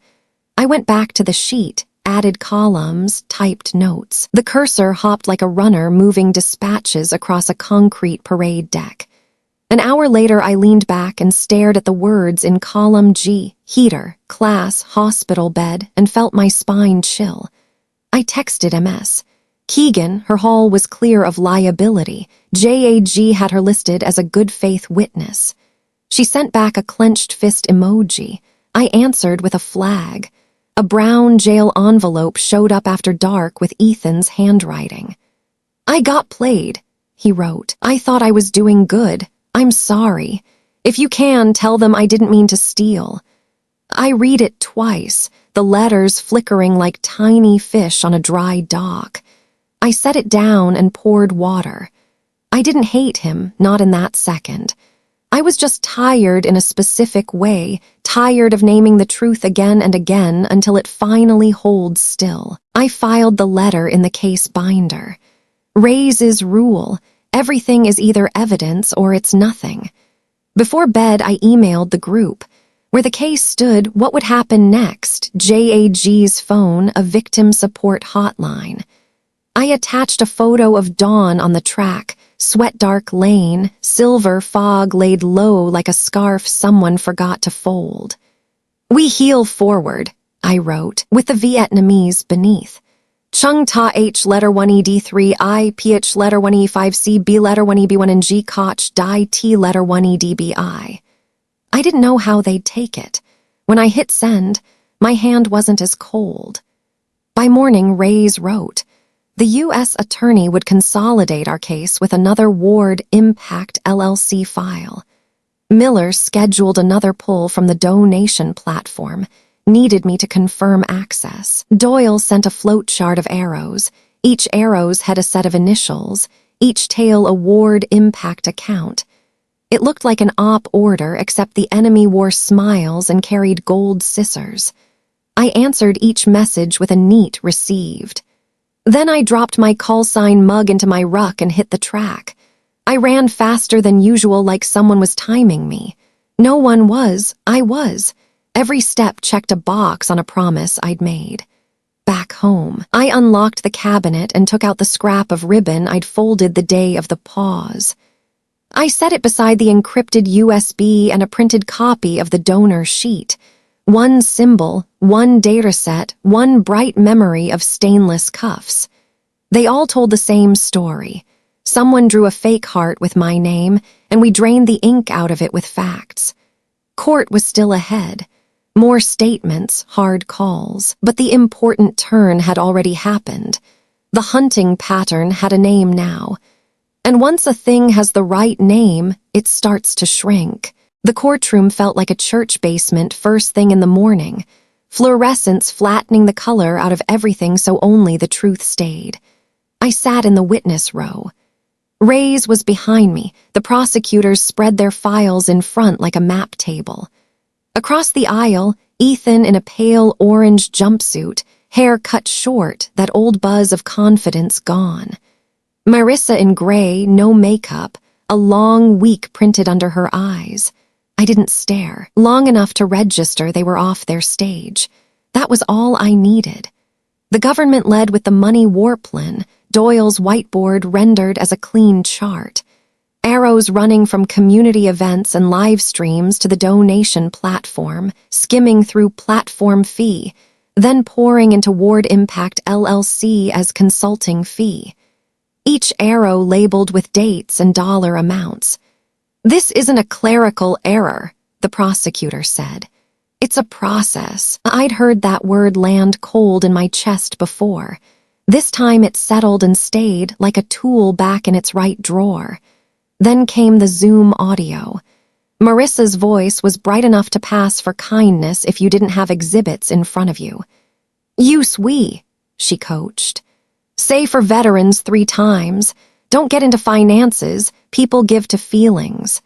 I went back to the sheet, added columns, typed notes. The cursor hopped like a runner moving dispatches across a concrete parade deck. An hour later, I leaned back and stared at the words in column G, heater, class, hospital bed, and felt my spine chill. I texted MS. Keegan, her haul was clear of liability. JAG had her listed as a good faith witness. She sent back a clenched fist emoji. I answered with a flag. A brown jail envelope showed up after dark with Ethan's handwriting. I got played, he wrote. I thought I was doing good. I'm sorry. If you can, tell them I didn't mean to steal. I read it twice, the letters flickering like tiny fish on a dry dock. I set it down and poured water. I didn't hate him, not in that second. I was just tired in a specific way, tired of naming the truth again and again until it finally holds still. I filed the letter in the case binder. Ray's rule. Everything is either evidence or it's nothing. Before bed, I emailed the group. Where the case stood, what would happen next? JAG's phone, a victim support hotline. I attached a photo of dawn on the track, sweat-dark lane, silver fog laid low like a scarf someone forgot to fold. We heal forward, I wrote, with the Vietnamese beneath. Chung Ta H letter 1ED3 I PH letter 1E5C B letter 1EB1 and G Koch Dai T letter 1EDBI. I didn't know how they'd take it. When I hit send, my hand wasn't as cold. By morning, Ray's wrote, the U.S. attorney would consolidate our case with another Ward Impact LLC file. Miller scheduled another pull from the donation platform, needed me to confirm access. Doyle sent a float chart of arrows. Each arrows had a set of initials, each tail a Ward Impact account. It looked like an op order, except the enemy wore smiles and carried gold scissors. I answered each message with a neat received. Then I dropped my call sign mug into my ruck and hit the track. I ran faster than usual like someone was timing me. No one was, I was. Every step checked a box on a promise I'd made. Back home, I unlocked the cabinet and took out the scrap of ribbon I'd folded the day of the pause. I set it beside the encrypted USB and a printed copy of the donor sheet. One symbol, one dataset, one bright memory of stainless cuffs. They all told the same story. Someone drew a fake heart with my name, and we drained the ink out of it with facts. Court was still ahead. More statements, hard calls, but the important turn had already happened. The hunting pattern had a name now. And once a thing has the right name, it starts to shrink. The courtroom felt like a church basement first thing in the morning, fluorescence flattening the color out of everything so only the truth stayed. I sat in the witness row. Ray's was behind me. The prosecutors spread their files in front like a map table. Across the aisle, Ethan in a pale orange jumpsuit, hair cut short, that old buzz of confidence gone. Marissa in gray, no makeup, a long week printed under her eyes. I didn't stare, long enough to register they were off their stage. That was all I needed. The government led with the money warplane, Doyle's whiteboard rendered as a clean chart. Arrows running from community events and live streams to the donation platform, skimming through platform fee, then pouring into Ward Impact LLC as consulting fee. Each arrow labeled with dates and dollar amounts. This isn't a clerical error, the prosecutor said. It's a process. I'd heard that word land cold in my chest before. This time it settled and stayed like a tool back in its right drawer. Then came the Zoom audio. Marissa's voice was bright enough to pass for kindness if you didn't have exhibits in front of you. Use we, she coached. Say for veterans 3 times. Don't get into finances. People give to feelings.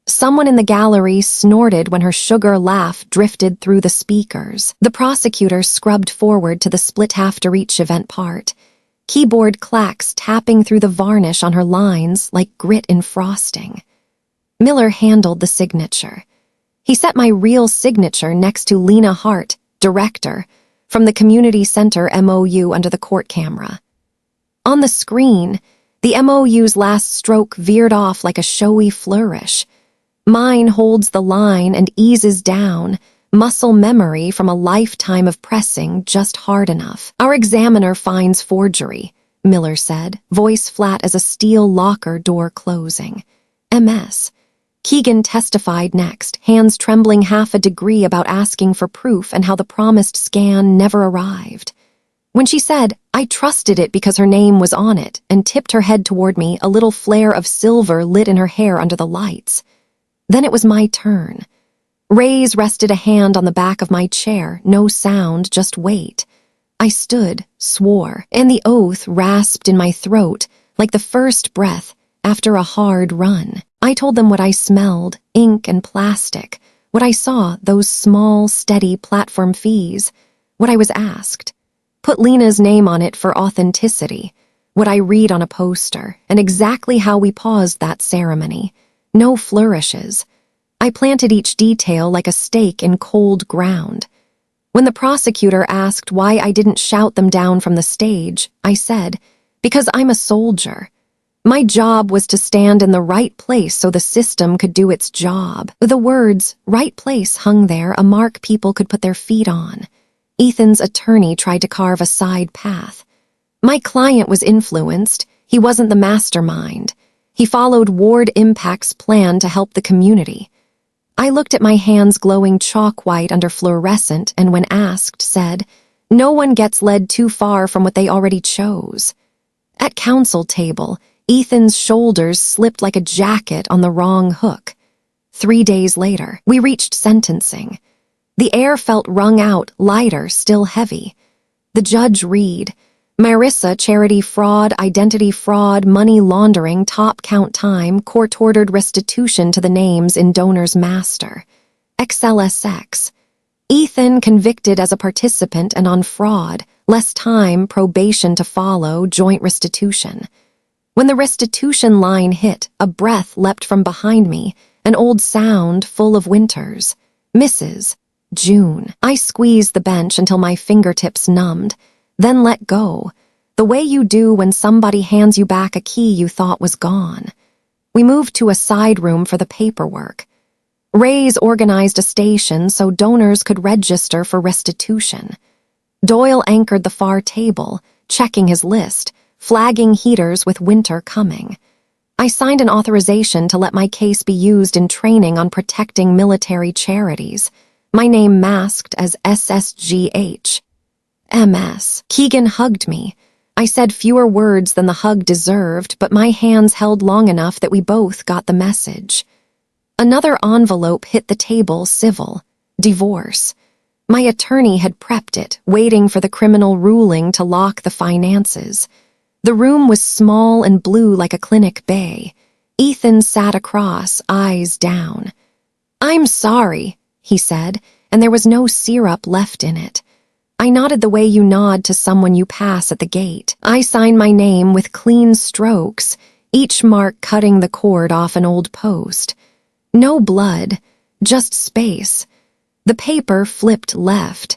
Someone in the gallery snorted when her sugar laugh drifted through the speakers. The prosecutor scrubbed forward to the split half to reach event part. Keyboard clacks tapping through the varnish on her lines like grit in frosting. Miller handled the signature. He set my real signature next to Lena Hart, director. from the community center MOU under the court camera. On the screen, the MOU's last stroke veered off like a showy flourish. Mine holds the line and eases down, muscle memory from a lifetime of pressing just hard enough. Our examiner finds forgery, Miller said, voice flat as a steel locker door closing. MS. Keegan testified next, hands trembling half a degree about asking for proof and how the promised scan never arrived. When she said, I trusted it because her name was on it, and tipped her head toward me, a little flare of silver lit in her hair under the lights. Then it was my turn. Ray's rested a hand on the back of my chair, no sound, just weight. I stood, swore, and the oath rasped in my throat like the first breath after a hard run. I told them what I smelled, ink and plastic, what I saw, those small, steady platform fees, what I was asked. Put Lena's name on it for authenticity, what I read on a poster, and exactly how we paused that ceremony. No flourishes. I planted each detail like a stake in cold ground. When the prosecutor asked why I didn't shout them down from the stage, I said, because I'm a soldier. My job was to stand in the right place so the system could do its job. The words, right place, hung there, a mark people could put their feet on. Ethan's attorney tried to carve a side path. My client was influenced. He wasn't the mastermind. He followed Ward Impact's plan to help the community. I looked at my hands glowing chalk white under fluorescent and when asked, said, no one gets led too far from what they already chose. At counsel table, Ethan's shoulders slipped like a jacket on the wrong hook. 3 days later, we reached sentencing. The air felt wrung out, lighter, still heavy. The judge read, Marissa, charity fraud, identity fraud, money laundering, top count time, court-ordered restitution to the names in donor's master. XLSX. Ethan convicted as a participant and on fraud, less time, probation to follow, joint restitution. When the restitution line hit, a breath leapt from behind me, an old sound full of winters. Mrs. June. I squeezed the bench until my fingertips numbed, then let go, the way you do when somebody hands you back a key you thought was gone. We moved to a side room for the paperwork. Ray's organized a station so donors could register for restitution. Doyle anchored the far table, checking his list, flagging heaters with winter coming. I signed an authorization to let my case be used in training on protecting military charities, my name masked as SSGH. MS. Keegan hugged me. I said fewer words than the hug deserved, but my hands held long enough that we both got the message. Another envelope hit the table, civil. Divorce. My attorney had prepped it, waiting for the criminal ruling to lock the finances. The room was small and blue like a clinic bay. Ethan sat across, eyes down. I'm sorry, he said, and there was no syrup left in it. I nodded the way you nod to someone you pass at the gate. I signed my name with clean strokes, each mark cutting the cord off an old post. No blood, just space. The paper flipped left.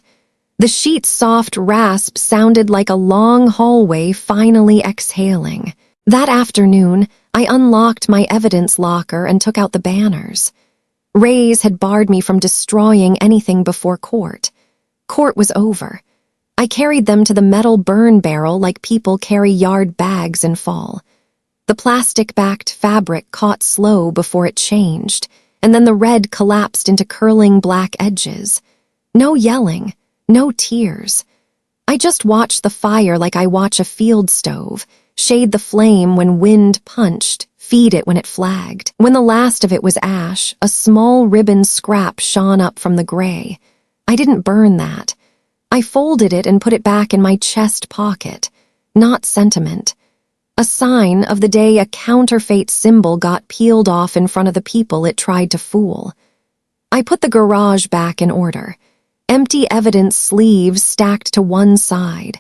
The sheet's soft rasp sounded like a long hallway finally exhaling. That afternoon, I unlocked my evidence locker and took out the banners. Ray's had barred me from destroying anything before court. Court was over. I carried them to the metal burn barrel like people carry yard bags in fall. The plastic-backed fabric caught slow before it changed, and then the red collapsed into curling black edges. No yelling. No tears. I just watched the fire like I watch a field stove, shade the flame when wind punched, feed it when it flagged. When the last of it was ash, a small ribbon scrap shone up from the gray. I didn't burn that. I folded it and put it back in my chest pocket. Not sentiment. A sign of the day a counterfeit symbol got peeled off in front of the people it tried to fool. I put the garage back in order. Empty evidence sleeves stacked to one side.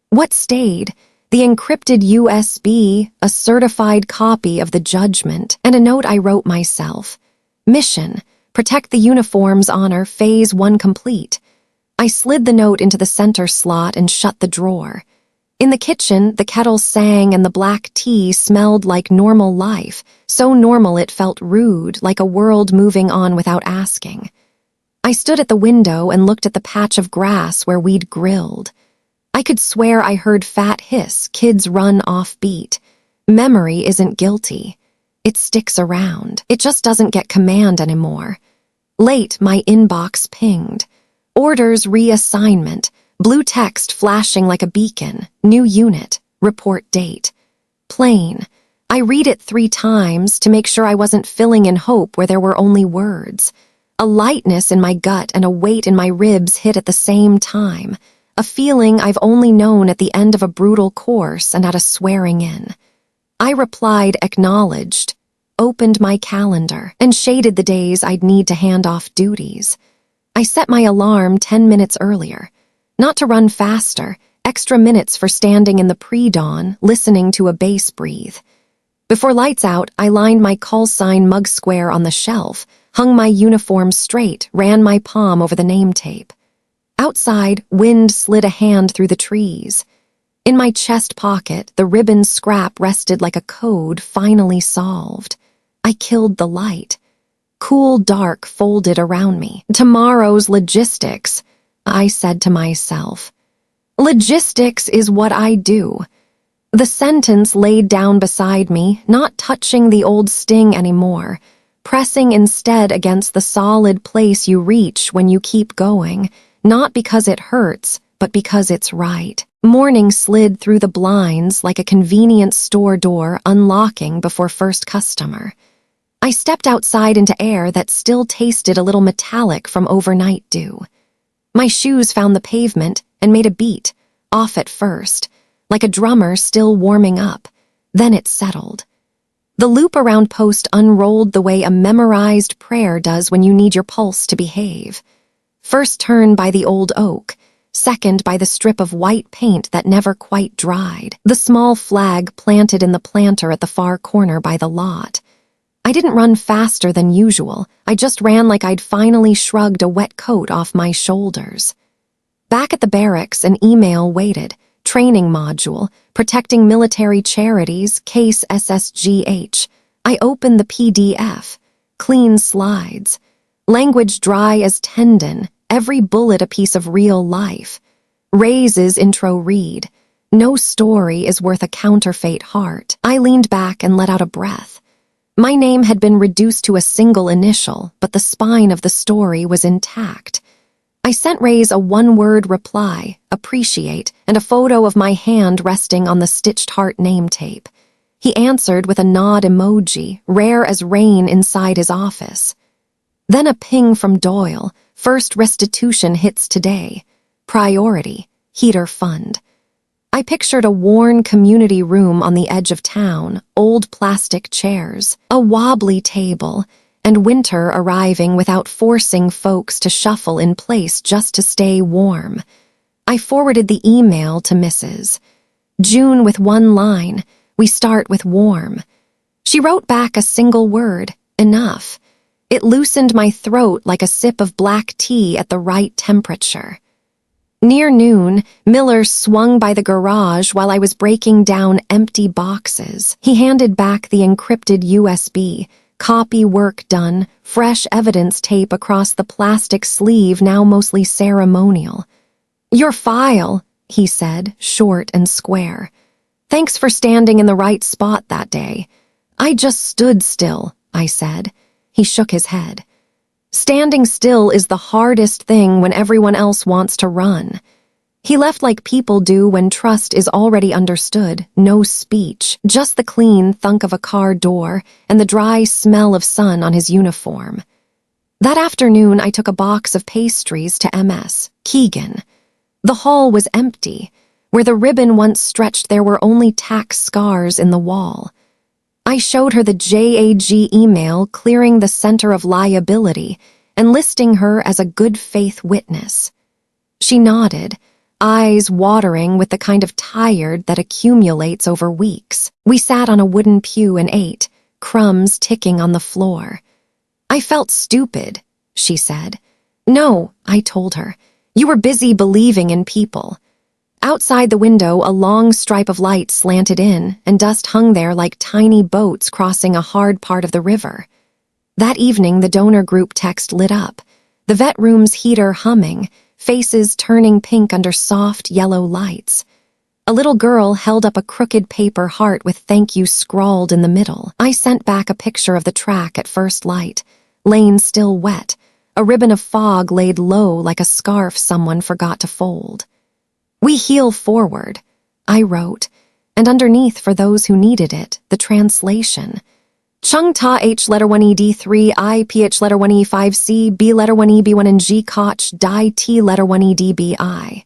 What stayed? The encrypted USB, a certified copy of the judgment, and a note I wrote myself. Mission: protect the uniform's honor, phase 1 complete. I slid the note into the center slot and shut the drawer. In the kitchen, the kettle sang and the black tea smelled like normal life, so normal it felt rude, like a world moving on without asking. I stood at the window and looked at the patch of grass where we'd grilled. I could swear I heard Fat hiss, kids run off beat. Memory isn't guilty. It sticks around. It just doesn't get command anymore. Late, my inbox pinged. Orders reassignment. Blue text flashing like a beacon. New unit. Report date. Plain. I read it 3 times to make sure I wasn't filling in hope where there were only words. A lightness in my gut and a weight in my ribs hit at the same time. A feeling I've only known at the end of a brutal course and at a swearing in. I replied acknowledged, opened my calendar, and shaded the days I'd need to hand off duties. I set my alarm 10 minutes earlier. Not to run faster, extra minutes for standing in the pre-dawn, listening to a bass breathe. Before lights out, I lined my call sign mug square on the shelf, hung my uniform straight, ran my palm over the name tape. Outside, wind slid a hand through the trees. In my chest pocket, the ribbon scrap rested like a code finally solved. I killed the light. Cool dark folded around me. Tomorrow's logistics, I said to myself. Logistics is what I do. The sentence laid down beside me, not touching the old sting anymore, pressing instead against the solid place you reach when you keep going, not because it hurts, but because it's right. Morning slid through the blinds like a convenience store door unlocking before first customer. I stepped outside into air that still tasted a little metallic from overnight dew. My shoes found the pavement and made a beat, off at first, like a drummer still warming up. Then it settled. The loop around post unrolled the way a memorized prayer does when you need your pulse to behave. First turn by the old oak, second by the strip of white paint that never quite dried, the small flag planted in the planter at the far corner by the lot. I didn't run faster than usual. I just ran like I'd finally shrugged a wet coat off my shoulders. Back at the barracks, an email waited. Training module, protecting military charities, case SSGH. I opened the PDF. Clean slides. Language dry as tendon, every bullet a piece of real life. Ray's intro read. No story is worth a counterfeit heart. I leaned back and let out a breath. My name had been reduced to a single initial, but the spine of the story was intact. I sent Ray's a 1-word reply, appreciate, and a photo of my hand resting on the stitched heart name tape. He answered with a nod emoji, rare as rain inside his office. Then a ping from Doyle, first restitution hits today. Priority, heater fund. I pictured a worn community room on the edge of town, old plastic chairs, a wobbly table, and winter arriving without forcing folks to shuffle in place just to stay warm. I forwarded the email to Mrs. June with 1 line, we start with warm. She wrote back a single word, enough. It loosened my throat like a sip of black tea at the right temperature. Near noon, Miller swung by the garage while I was breaking down empty boxes. He handed back the encrypted USB, copy work done, fresh evidence tape across the plastic sleeve now mostly ceremonial. Your file, he said, short and square. Thanks for standing in the right spot that day. I just stood still, I said. He shook his head. Standing still is the hardest thing when everyone else wants to run. He left like people do when trust is already understood, no speech, just the clean thunk of a car door and the dry smell of sun on his uniform. That afternoon, I took a box of pastries to MS, Keegan. The hall was empty. Where the ribbon once stretched, there were only tack scars in the wall. I showed her the JAG email clearing the center of liability and listing her as a good faith witness. She nodded, eyes watering with the kind of tired that accumulates over weeks. We sat on a wooden pew and ate, crumbs ticking on the floor. I felt stupid, she said. No, I told her. You were busy believing in people. Outside the window, a long stripe of light slanted in, and dust hung there like tiny boats crossing a hard part of the river. That evening, the donor group text lit up, the vet room's heater humming, faces turning pink under soft, yellow lights. A little girl held up a crooked paper heart with thank you scrawled in the middle. I sent back a picture of the track at first light, lane still wet, a ribbon of fog laid low like a scarf someone forgot to fold. We heal forward, I wrote, and underneath for those who needed it, the translation. Chung ta H letter 1 ed 3 I ph letter 1 e 5 c b letter 1 e b1 and g koch die t letter 1 e d b I.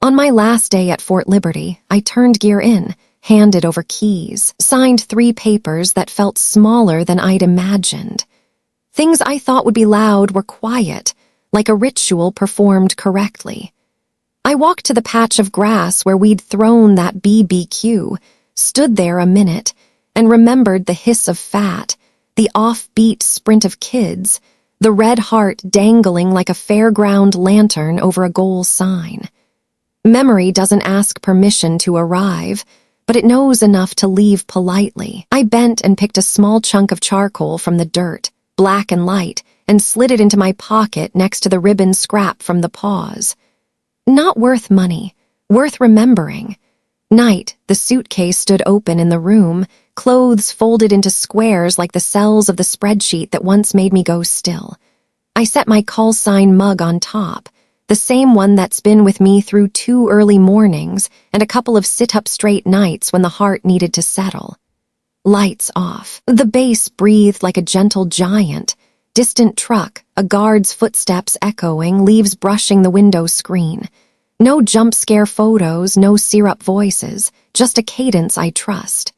On my last day at Fort Liberty, I turned gear in, handed over keys, signed 3 papers that felt smaller than I'd imagined. Things I thought would be loud were quiet, like a ritual performed correctly. I walked to the patch of grass where we'd thrown that BBQ, stood there a minute, and remembered the hiss of fat, the offbeat sprint of kids, the red heart dangling like a fairground lantern over a goal sign. Memory doesn't ask permission to arrive, but it knows enough to leave politely. I bent and picked a small chunk of charcoal from the dirt, black and light, and slid it into my pocket next to the ribbon scrap from the paws. Not worth money, worth remembering. Night, the suitcase stood open in the room, clothes folded into squares like the cells of the spreadsheet that once made me go still. I set my call sign mug on top, the same one that's been with me through 2 early mornings and a couple of sit-up-straight nights when the heart needed to settle. Lights off. The bass breathed like a gentle giant. Distant truck, a guard's footsteps echoing, leaves brushing the window screen. No jump-scare photos, no syrup voices, just a cadence I trust.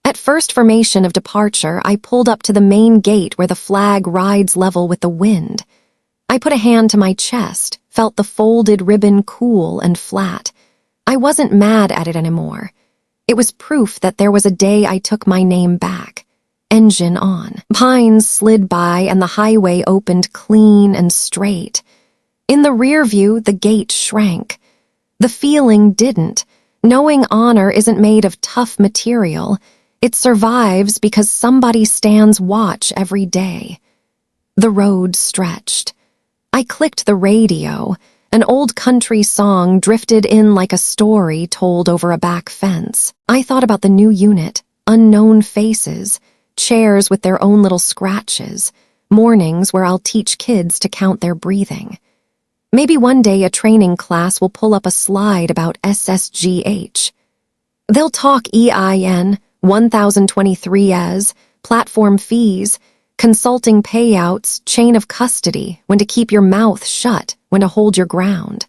At first formation of departure, I pulled up to the main gate where the flag rides level with the wind. I put a hand to my chest, felt the folded ribbon cool and flat. I wasn't mad at it anymore. It was proof that there was a day I took my name back. Engine on. Pines slid by and the highway opened clean and straight. In the rear view, the gate shrank. The feeling didn't. Knowing honor isn't made of tough material. It survives because somebody stands watch every day. The road stretched. I clicked the radio. An old country song drifted in like a story told over a back fence. I thought about the new unit, unknown faces, chairs with their own little scratches, mornings where I'll teach kids to count their breathing. Maybe one day a training class will pull up a slide about SSGH. They'll talk EIN, 1023 as, platform fees, consulting payouts, chain of custody, when to keep your mouth shut, when to hold your ground.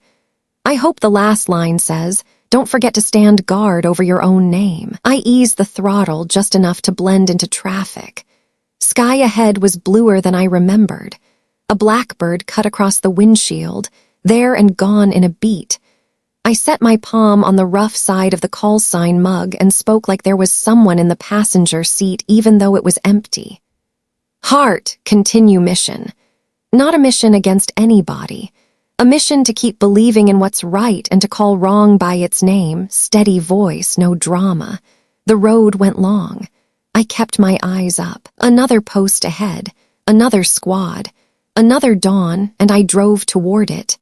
I hope the last line says, don't forget to stand guard over your own name. I eased the throttle just enough to blend into traffic. Sky ahead was bluer than I remembered. A blackbird cut across the windshield, there and gone in a beat. I set my palm on the rough side of the call sign mug and spoke like there was someone in the passenger seat even though it was empty. Heart, continue mission. Not a mission against anybody. A mission to keep believing in what's right and to call wrong by its name, steady voice, no drama. The road went long. I kept my eyes up. Another post ahead, another squad, another dawn, and I drove toward it.